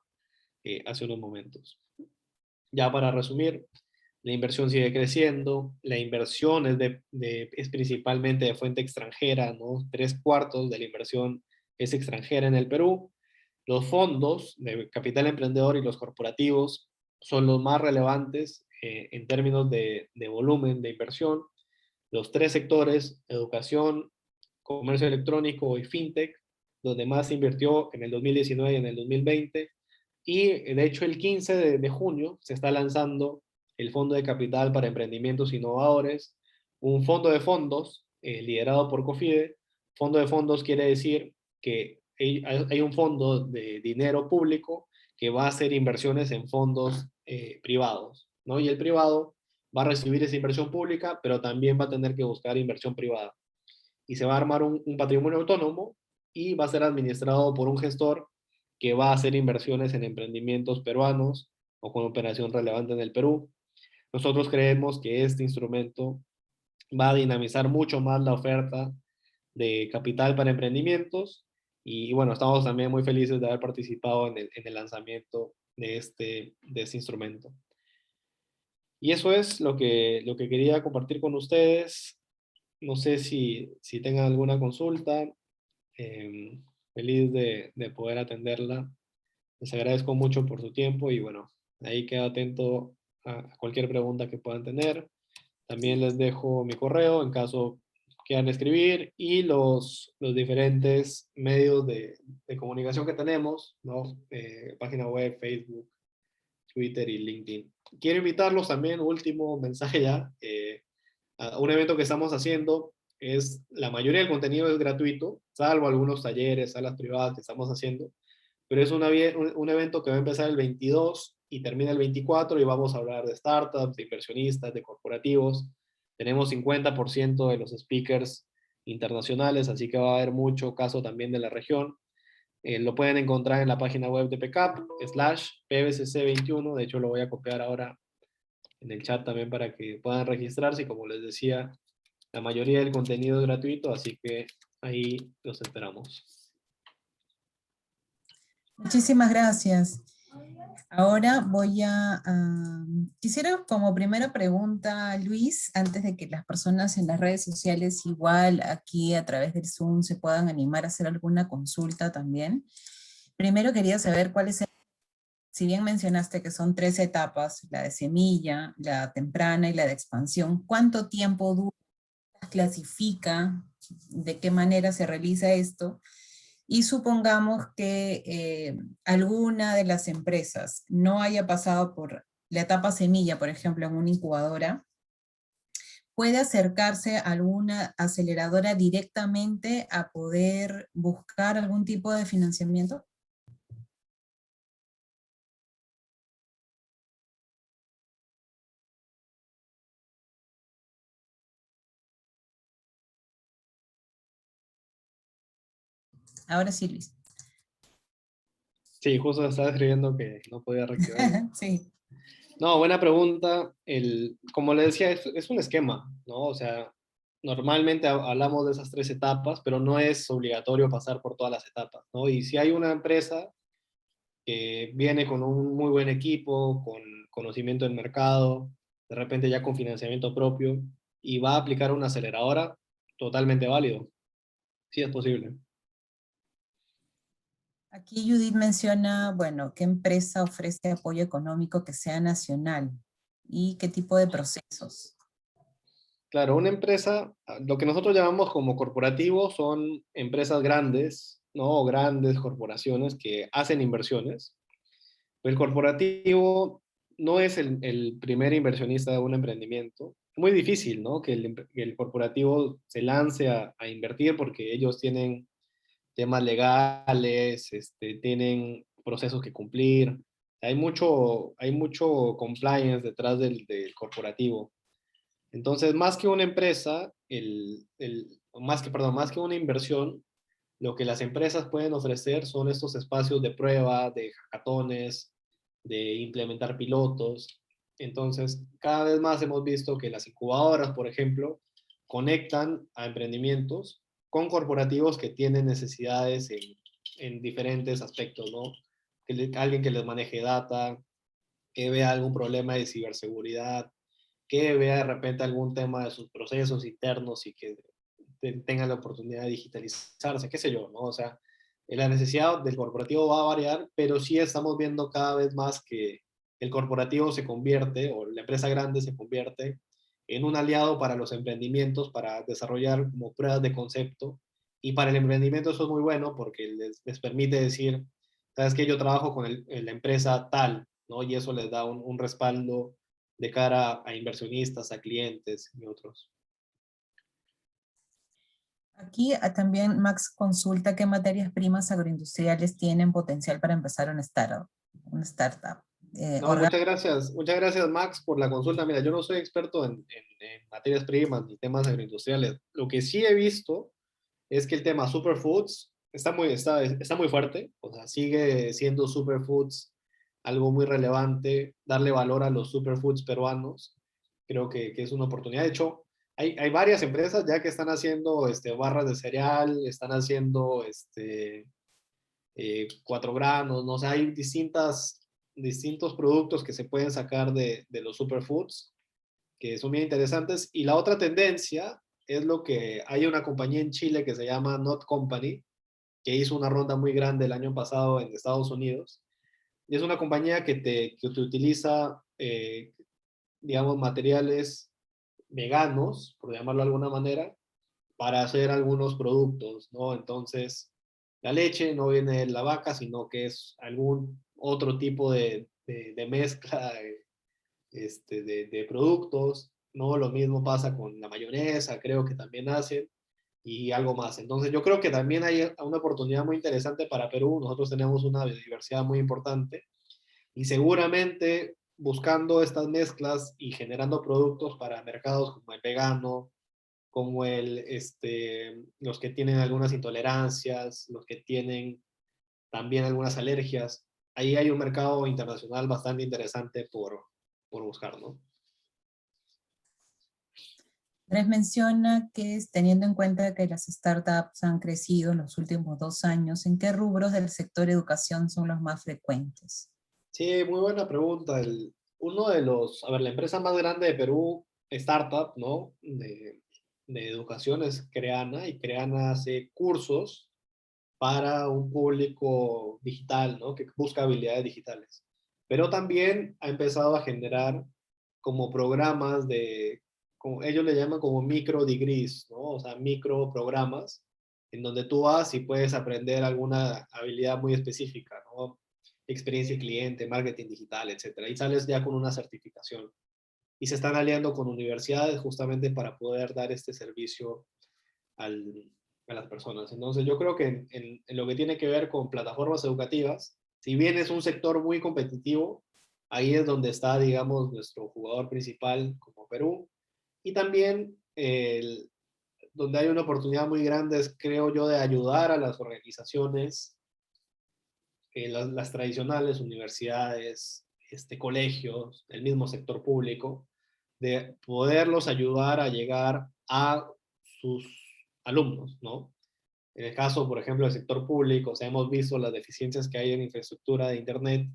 hace unos momentos. Ya para resumir, la inversión sigue creciendo, la inversión es principalmente de fuente extranjera, ¿no? Tres cuartos de la inversión es extranjera en el Perú. Los fondos de capital emprendedor y los corporativos son los más relevantes en términos de volumen de inversión. Los tres sectores, educación, comercio electrónico y fintech, donde más se invirtió en el 2019 y en el 2020. Y de hecho el 15 de junio se está lanzando el Fondo de Capital para Emprendimientos Innovadores, un fondo de fondos liderado por COFIDE. Fondo de fondos quiere decir que hay un fondo de dinero público que va a hacer inversiones en fondos privados, ¿no? Y el privado va a recibir esa inversión pública, pero también va a tener que buscar inversión privada y se va a armar un patrimonio autónomo y va a ser administrado por un gestor que va a hacer inversiones en emprendimientos peruanos o con operación relevante en el Perú. Nosotros creemos que este instrumento va a dinamizar mucho más la oferta de capital para emprendimientos y bueno, estamos también muy felices de haber participado en el lanzamiento de este instrumento. Y eso es lo que quería compartir con ustedes. No sé si tengan alguna consulta. eh, Feliz de poder atenderla. Les agradezco mucho por su tiempo y bueno, ahí quedo atento a cualquier pregunta que puedan tener. También les dejo mi correo en caso quieran escribir y los diferentes medios de comunicación que tenemos, ¿no? Página web, Facebook, Twitter y LinkedIn. Quiero invitarlos también, último mensaje ya, a un evento que estamos haciendo La mayoría del contenido es gratuito, salvo algunos talleres, salas privadas que estamos haciendo, pero es un evento que va a empezar el 22 y termina el 24 y vamos a hablar de startups, de inversionistas, de corporativos. Tenemos 50% de los speakers internacionales, así que va a haber mucho caso también de la región. Lo pueden encontrar en la página web de PCAP, /PBCC21. De hecho, lo voy a copiar ahora en el chat también para que puedan registrarse. Y como les decía, la mayoría del contenido es gratuito, así que ahí los esperamos. Muchísimas gracias. Ahora quisiera como primera pregunta, Luis, antes de que las personas en las redes sociales, igual aquí a través del Zoom, se puedan animar a hacer alguna consulta también. Primero quería saber si bien mencionaste que son 3 etapas, la de semilla, la temprana y la de expansión, ¿cuánto tiempo dura, clasifica, de qué manera se realiza esto? Y supongamos que alguna de las empresas no haya pasado por la etapa semilla, por ejemplo, en una incubadora, puede acercarse a alguna aceleradora directamente a poder buscar algún tipo de financiamiento. Ahora sí, Luis. Sí, justo estaba escribiendo que no podía reactivar. Sí. No, buena pregunta. Como le decía, es un esquema, ¿no? O sea, normalmente hablamos de esas 3 etapas, pero no es obligatorio pasar por todas las etapas, ¿no? Y si hay una empresa que viene con un muy buen equipo, con conocimiento del mercado, de repente ya con financiamiento propio, y va a aplicar una aceleradora, totalmente válido. Sí es posible. Aquí Judith menciona, bueno, qué empresa ofrece apoyo económico que sea nacional y qué tipo de procesos. Claro, una empresa, lo que nosotros llamamos como corporativo son empresas grandes, ¿no? O grandes corporaciones que hacen inversiones. El corporativo no es el primer inversionista de un emprendimiento. Muy difícil, ¿no? Que el corporativo se lance a invertir porque ellos tienen temas legales, tienen procesos que cumplir. Hay mucho compliance detrás del corporativo. Entonces, más que una empresa, más que una inversión, lo que las empresas pueden ofrecer son estos espacios de prueba, de hackatones, de implementar pilotos. Entonces, cada vez más hemos visto que las incubadoras, por ejemplo, conectan a emprendimientos con corporativos que tienen necesidades en diferentes aspectos, ¿no? Alguien que les maneje data, que vea algún problema de ciberseguridad, que vea de repente algún tema de sus procesos internos y que tenga la oportunidad de digitalizarse, qué sé yo, ¿no? O sea, la necesidad del corporativo va a variar, pero sí estamos viendo cada vez más que el corporativo se convierte, o la empresa grande se convierte en un aliado para los emprendimientos, para desarrollar como pruebas de concepto. Y para el emprendimiento eso es muy bueno porque les permite decir, sabes que yo trabajo con la empresa tal, ¿no? Y eso les da un respaldo de cara a inversionistas, a clientes y otros. Aquí también Max consulta qué materias primas agroindustriales tienen potencial para empezar una startup. Una startup. No, muchas gracias Max por la consulta. Mira, yo no soy experto en materias primas ni temas agroindustriales. Lo que sí he visto es que el tema superfoods está muy fuerte, o sea, sigue siendo superfoods algo muy relevante, darle valor a los superfoods peruanos, creo que es una oportunidad. De hecho, hay varias empresas ya que están haciendo barras de cereal, están haciendo 4 granos, no sé, hay distintos productos que se pueden sacar de los superfoods que son bien interesantes. Y la otra tendencia es lo que hay una compañía en Chile que se llama Not Company, que hizo una ronda muy grande el año pasado en Estados Unidos. Y es una compañía que te utiliza, digamos, materiales veganos, por llamarlo de alguna manera, para hacer algunos productos, ¿no? Entonces, la leche no viene de la vaca, sino que es algún otro tipo de mezcla de productos. ¿no? Lo mismo pasa con la mayonesa, creo que también hacen, y algo más. Entonces yo creo que también hay una oportunidad muy interesante para Perú. Nosotros tenemos una biodiversidad muy importante y seguramente buscando estas mezclas y generando productos para mercados como el vegano, como los que tienen algunas intolerancias, los que tienen también algunas alergias. Ahí hay un mercado internacional bastante interesante por buscar, ¿no? Andrés menciona que teniendo en cuenta que las startups han crecido en los últimos 2 años, ¿en qué rubros del sector educación son los más frecuentes? Sí, muy buena pregunta. Uno de a ver, la empresa más grande de Perú, startup, ¿no? De educación es Creana, y Creana hace cursos para un público digital, ¿no? Que busca habilidades digitales. Pero también ha empezado a generar como programas como ellos le llaman como micro degrees, ¿no? O sea, micro programas en donde tú vas y puedes aprender alguna habilidad muy específica, ¿no? Experiencia cliente, marketing digital, etcétera. Y sales ya con una certificación. Y se están aliando con universidades justamente para poder dar este servicio al, a las personas. Entonces, yo creo que en lo que tiene que ver con plataformas educativas, si bien es un sector muy competitivo, ahí es donde está, digamos, nuestro jugador principal como Perú. Y también donde hay una oportunidad muy grande es, creo yo, de ayudar a las organizaciones, las tradicionales, universidades, colegios, el mismo sector público, de poderlos ayudar a llegar a sus alumnos, ¿no? En el caso, por ejemplo, del sector público, o sea, hemos visto las deficiencias que hay en infraestructura de Internet.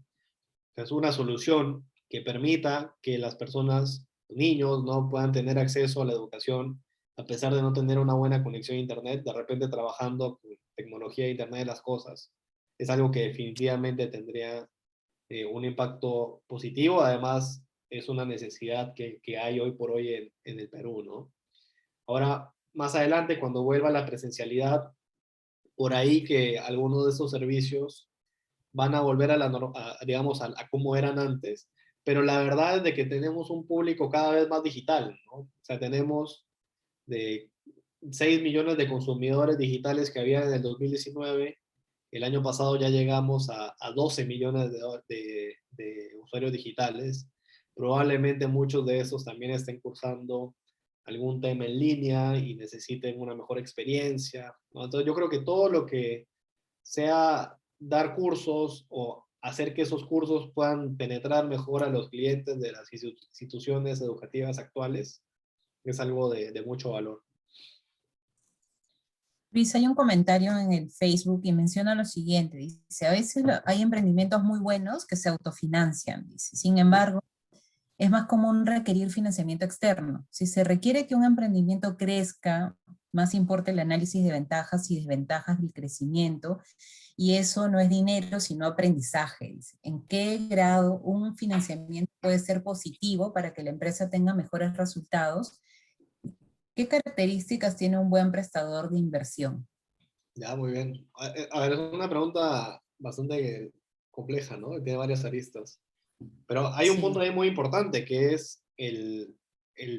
Es una solución que permita que las personas, niños, no puedan tener acceso a la educación a pesar de no tener una buena conexión a Internet, de repente trabajando con tecnología de Internet de las cosas. Es algo que definitivamente tendría un impacto positivo. Además, es una necesidad que hay hoy por hoy en el Perú, ¿no? Ahora, más adelante, cuando vuelva la presencialidad, por ahí que algunos de esos servicios van a volver digamos, a como eran antes, pero la verdad es de que tenemos un público cada vez más digital, ¿no? O sea, tenemos de 6 millones de consumidores digitales que había en el 2019, el año pasado ya llegamos a 12 millones de usuarios digitales. Probablemente muchos de esos también estén cursando algún tema en línea y necesiten una mejor experiencia, ¿no? Entonces yo creo que todo lo que sea dar cursos o hacer que esos cursos puedan penetrar mejor a los clientes de las instituciones educativas actuales es algo de mucho valor. Luis, hay un comentario en el Facebook y menciona lo siguiente, dice, a veces hay emprendimientos muy buenos que se autofinancian, dice, sin embargo, es más común requerir financiamiento externo. Si se requiere que un emprendimiento crezca, más importa el análisis de ventajas y desventajas del crecimiento, y eso no es dinero, sino aprendizaje. Dice. ¿En qué grado un financiamiento puede ser positivo para que la empresa tenga mejores resultados? ¿Qué características tiene un buen prestador de inversión? Ya, muy bien. A ver, es una pregunta bastante compleja, ¿no? Tiene varias aristas. Pero hay un punto Sí. ahí muy importante, que es el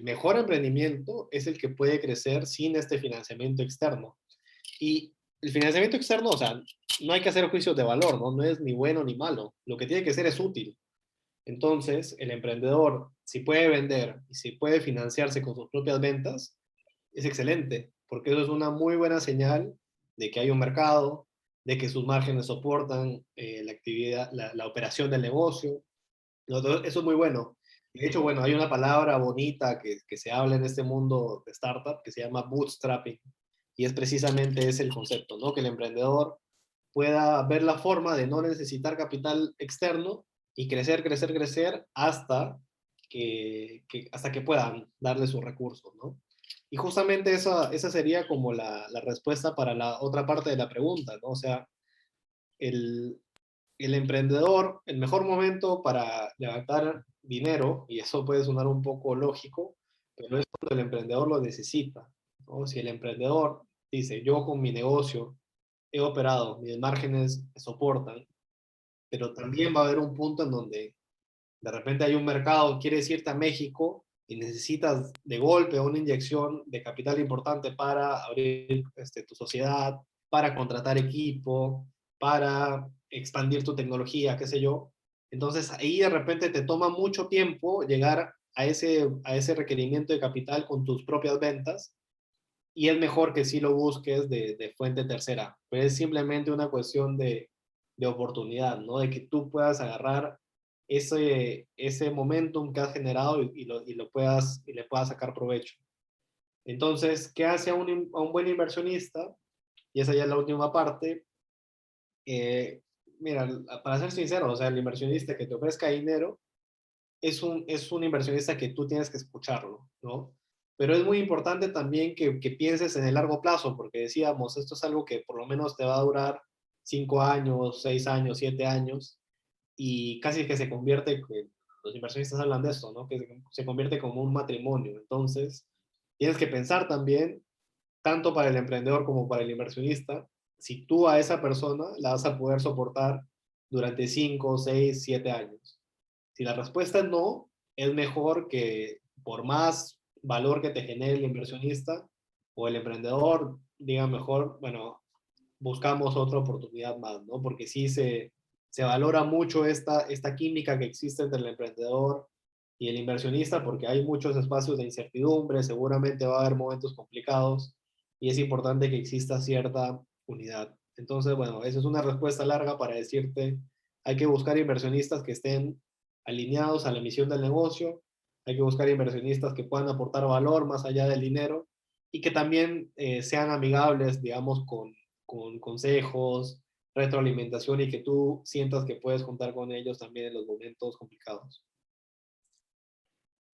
mejor emprendimiento es el que puede crecer sin este financiamiento externo. Y el financiamiento externo, o sea, no hay que hacer juicios de valor, ¿no? No es ni bueno ni malo. Lo que tiene que ser es útil. Entonces, el emprendedor, si puede vender y si puede financiarse con sus propias ventas, es excelente, porque eso es una muy buena señal de que hay un mercado, de que sus márgenes soportan la actividad, la operación del negocio. Eso es muy bueno. De hecho, bueno, hay una palabra bonita que se habla en este mundo de startup que se llama bootstrapping, y es precisamente ese el concepto, ¿no? Que el emprendedor pueda ver la forma de no necesitar capital externo y crecer, crecer, crecer hasta que puedan darle sus recursos, ¿no? Y justamente esa sería como la respuesta para la otra parte de la pregunta, ¿no? O sea, el, el emprendedor, el mejor momento para levantar dinero, y eso puede sonar un poco lógico, pero es cuando el emprendedor lo necesita, ¿no? Si el emprendedor dice, yo con mi negocio he operado, mis márgenes soportan, pero también va a haber un punto en donde de repente hay un mercado, quieres irte a México y necesitas de golpe una inyección de capital importante para abrir tu sociedad, para contratar equipo, para expandir tu tecnología, qué sé yo. Entonces ahí de repente te toma mucho tiempo llegar a ese requerimiento de capital con tus propias ventas y es mejor que sí lo busques de fuente tercera. Pero es simplemente una cuestión de oportunidad, ¿no? De que tú puedas agarrar ese momentum que has generado y le puedas sacar provecho. Entonces, ¿qué hace a un buen inversionista? Y esa ya es la última parte. Eh, Mira, para ser sincero, o sea, el inversionista que te ofrezca dinero es un inversionista que tú tienes que escucharlo, ¿no? Pero es muy importante también que pienses en el largo plazo, porque decíamos, esto es algo que por lo menos te va a durar 5 años, 6 años, 7 años, y casi que se convierte, los inversionistas hablan de esto, ¿no? Que se convierte como un matrimonio. Entonces, tienes que pensar también, tanto para el emprendedor como para el inversionista, si tú a esa persona la vas a poder soportar durante 5, 6, 7 años. Si la respuesta es no, es mejor que por más valor que te genere el inversionista o el emprendedor, diga mejor, bueno, buscamos otra oportunidad más, ¿no? Porque sí se valora mucho esta química que existe entre el emprendedor y el inversionista, porque hay muchos espacios de incertidumbre, seguramente va a haber momentos complicados y es importante que exista cierta unidad. Entonces, bueno, esa es una respuesta larga para decirte, hay que buscar inversionistas que estén alineados a la misión del negocio, hay que buscar inversionistas que puedan aportar valor más allá del dinero y que también sean amigables, digamos, con consejos, retroalimentación y que tú sientas que puedes contar con ellos también en los momentos complicados.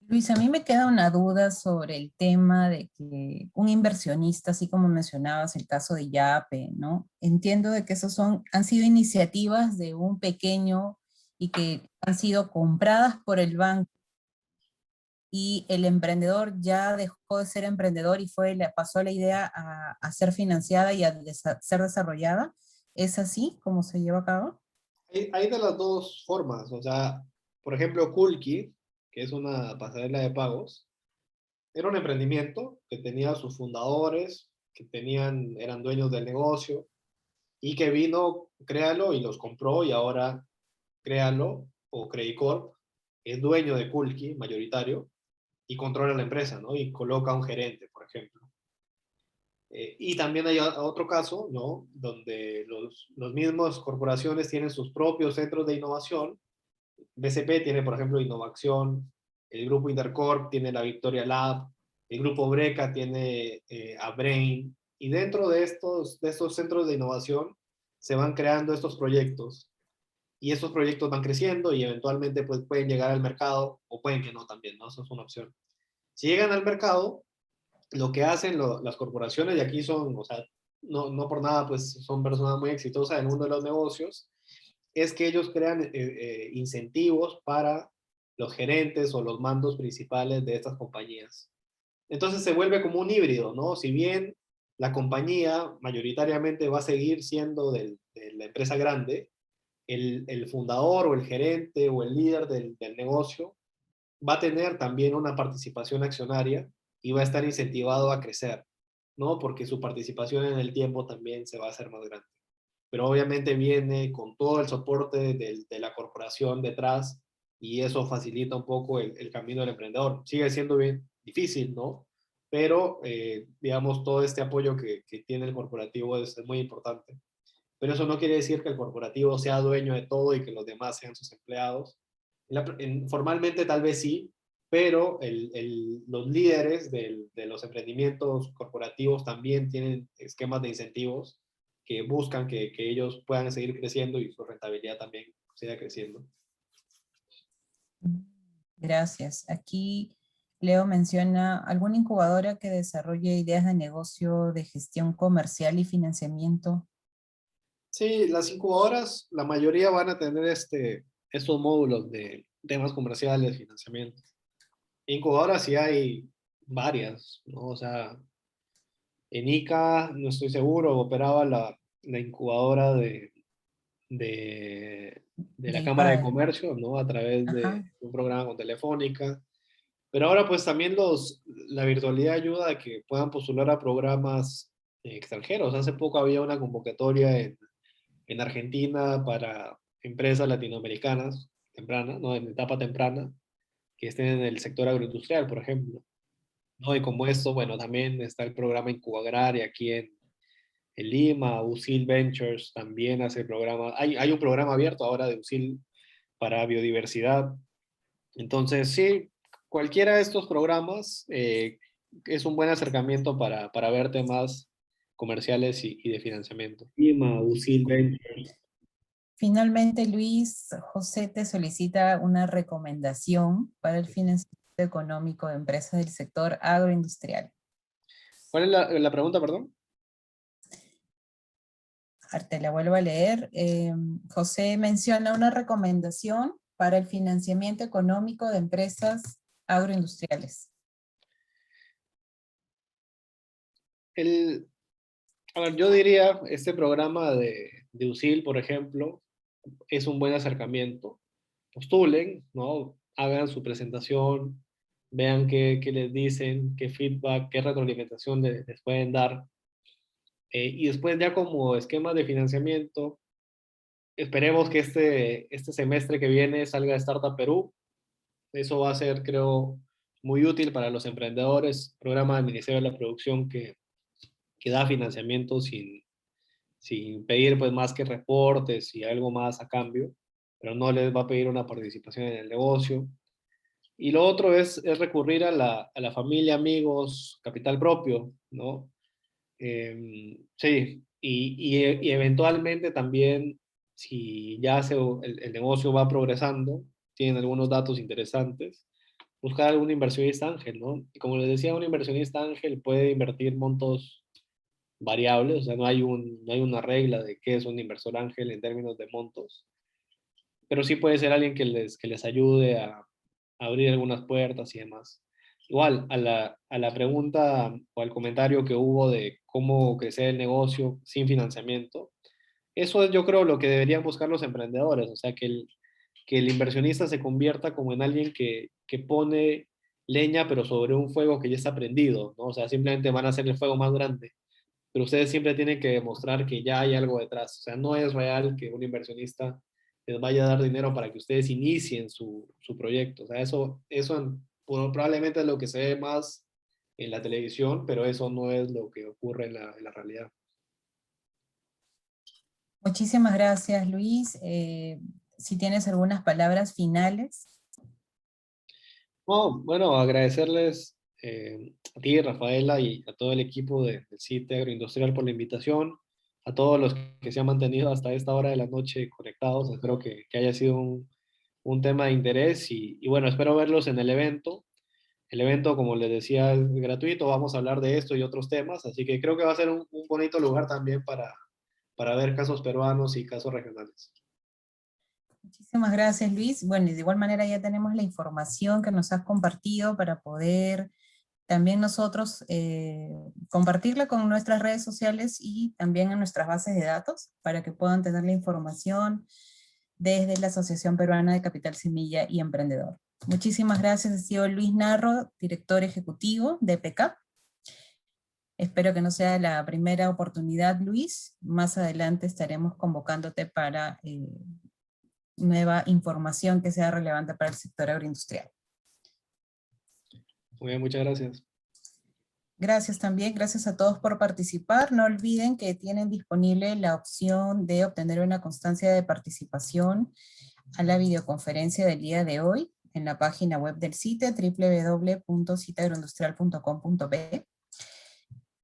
Luis, a mí me queda una duda sobre el tema de que un inversionista, así como mencionabas el caso de Yape, ¿no? Entiendo de que esos han sido iniciativas de un pequeño y que han sido compradas por el banco y el emprendedor ya dejó de ser emprendedor y le pasó la idea a ser financiada y a ser desarrollada. ¿Es así como se lleva a cabo? Hay de las dos formas, o sea, por ejemplo, Kulki, que es una pasarela de pagos, era un emprendimiento que tenía sus fundadores, eran dueños del negocio, y que vino, créalo, y los compró, y ahora créalo, o Credicorp, es dueño de Kulki, mayoritario, y controla la empresa, ¿no? Y coloca a un gerente, por ejemplo. Y también hay otro caso, ¿no? Donde los mismos corporaciones tienen sus propios centros de innovación. BCP tiene, por ejemplo, Innovación, el grupo Intercorp tiene la Victoria Lab, el grupo Breca tiene a Brain, y dentro de estos centros de innovación se van creando estos proyectos, y estos proyectos van creciendo y eventualmente pues, pueden llegar al mercado, o pueden que no también, ¿no? Eso es una opción. Si llegan al mercado, lo que hacen las corporaciones, y aquí son, o sea, no por nada, pues son personas muy exitosas en el mundo de los negocios, es que ellos crean incentivos para los gerentes o los mandos principales de estas compañías. Entonces se vuelve como un híbrido, ¿no? Si bien la compañía mayoritariamente va a seguir siendo de la empresa grande, el fundador o el gerente o el líder del negocio va a tener también una participación accionaria y va a estar incentivado a crecer, ¿no? Porque su participación en el tiempo también se va a hacer más grande. Pero obviamente viene con todo el soporte de la corporación detrás y eso facilita un poco el camino del emprendedor. Sigue siendo bien difícil, ¿no? Pero, digamos, todo este apoyo que tiene el corporativo es muy importante. Pero eso no quiere decir que el corporativo sea dueño de todo y que los demás sean sus empleados. Formalmente tal vez sí, pero los líderes de los emprendimientos corporativos también tienen esquemas de incentivos que buscan que ellos puedan seguir creciendo y su rentabilidad también siga creciendo. Gracias. Aquí Leo menciona alguna incubadora que desarrolle ideas de negocio de gestión comercial y financiamiento. Sí, las incubadoras, la mayoría van a tener estos módulos de temas comerciales, financiamiento. Incubadoras sí hay varias, ¿no? O sea, en ICA, no estoy seguro, operaba la incubadora de la Del Cámara de padre. Comercio, ¿no? A través de Ajá. un programa con Telefónica. Pero ahora pues también la virtualidad ayuda a que puedan postular a programas extranjeros. Hace poco había una convocatoria en Argentina para empresas latinoamericanas tempranas, ¿no? En etapa temprana, que estén en el sector agroindustrial, por ejemplo. ¿No? Y como esto, bueno, también está el programa Incuba Agraria aquí en Lima, USIL Ventures también hace programa. Hay un programa abierto ahora de USIL para biodiversidad. Entonces, sí, cualquiera de estos programas es un buen acercamiento para ver temas comerciales y de financiamiento. Lima, USIL Ventures. Finalmente, Luis, José te solicita una recomendación para el financiamiento económico de empresas del sector agroindustrial. ¿Cuál es la pregunta, perdón? Te la vuelvo a leer. José menciona una recomendación para el financiamiento económico de empresas agroindustriales. El, a ver, yo diría, este programa de USIL, por ejemplo, es un buen acercamiento. Postulen, ¿no? Hagan su presentación, vean qué les dicen, qué feedback, qué retroalimentación les pueden dar. Y después ya como esquema de financiamiento, esperemos que este semestre que viene salga Startup Perú. Eso va a ser, creo, muy útil para los emprendedores. Programa del Ministerio de la Producción que da financiamiento sin pedir pues más que reportes y algo más a cambio, pero no les va a pedir una participación en el negocio. Y lo otro es recurrir a la familia, amigos, capital propio, ¿no? Sí, y eventualmente también, si ya el negocio va progresando, tienen algunos datos interesantes, buscar algún inversionista ángel, ¿no? Y como les decía, un inversionista ángel puede invertir montos variables, o sea, no hay una regla de qué es un inversor ángel en términos de montos, pero sí puede ser alguien que les ayude a abrir algunas puertas y demás. Igual, a la pregunta o al comentario que hubo de cómo crecer el negocio sin financiamiento, eso es yo creo lo que deberían buscar los emprendedores, o sea, que el inversionista se convierta como en alguien que pone leña pero sobre un fuego que ya está prendido, ¿no? O sea, simplemente van a hacer el fuego más grande, pero ustedes siempre tienen que demostrar que ya hay algo detrás. O sea, no es real que un inversionista les vaya a dar dinero para que ustedes inicien su proyecto. O sea, probablemente es lo que se ve más en la televisión, pero eso no es lo que ocurre en la realidad. Muchísimas gracias, Luis. Si tienes algunas palabras finales. No, bueno, agradecerles a ti, Rafaela, y a todo el equipo del CITE Agroindustrial por la invitación, a todos los que se han mantenido hasta esta hora de la noche conectados. Espero que haya sido un tema de interés y bueno, espero verlos en el evento. El evento, como les decía, es gratuito. Vamos a hablar de esto y otros temas, así que creo que va a ser un bonito lugar también para ver casos peruanos y casos regionales. Muchísimas gracias, Luis. Bueno, y de igual manera ya tenemos la información que nos has compartido para poder también nosotros compartirla con nuestras redes sociales y también en nuestras bases de datos para que puedan tener la información desde la Asociación Peruana de Capital Semilla y Emprendedor. Muchísimas gracias, ha sido Luis Narro, director ejecutivo de PK. Espero que no sea la primera oportunidad, Luis. Más adelante estaremos convocándote para nueva información que sea relevante para el sector agroindustrial. Muy bien, muchas gracias. Gracias también, gracias a todos por participar. No olviden que tienen disponible la opción de obtener una constancia de participación a la videoconferencia del día de hoy en la página web del CITE, www.citeagroindustrial.com.be.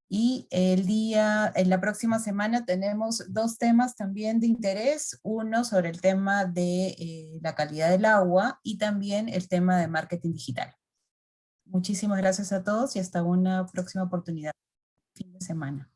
Y en la próxima semana tenemos dos temas también de interés, uno sobre el tema de la calidad del agua y también el tema de marketing digital. Muchísimas gracias a todos y hasta una próxima oportunidad, fin de semana.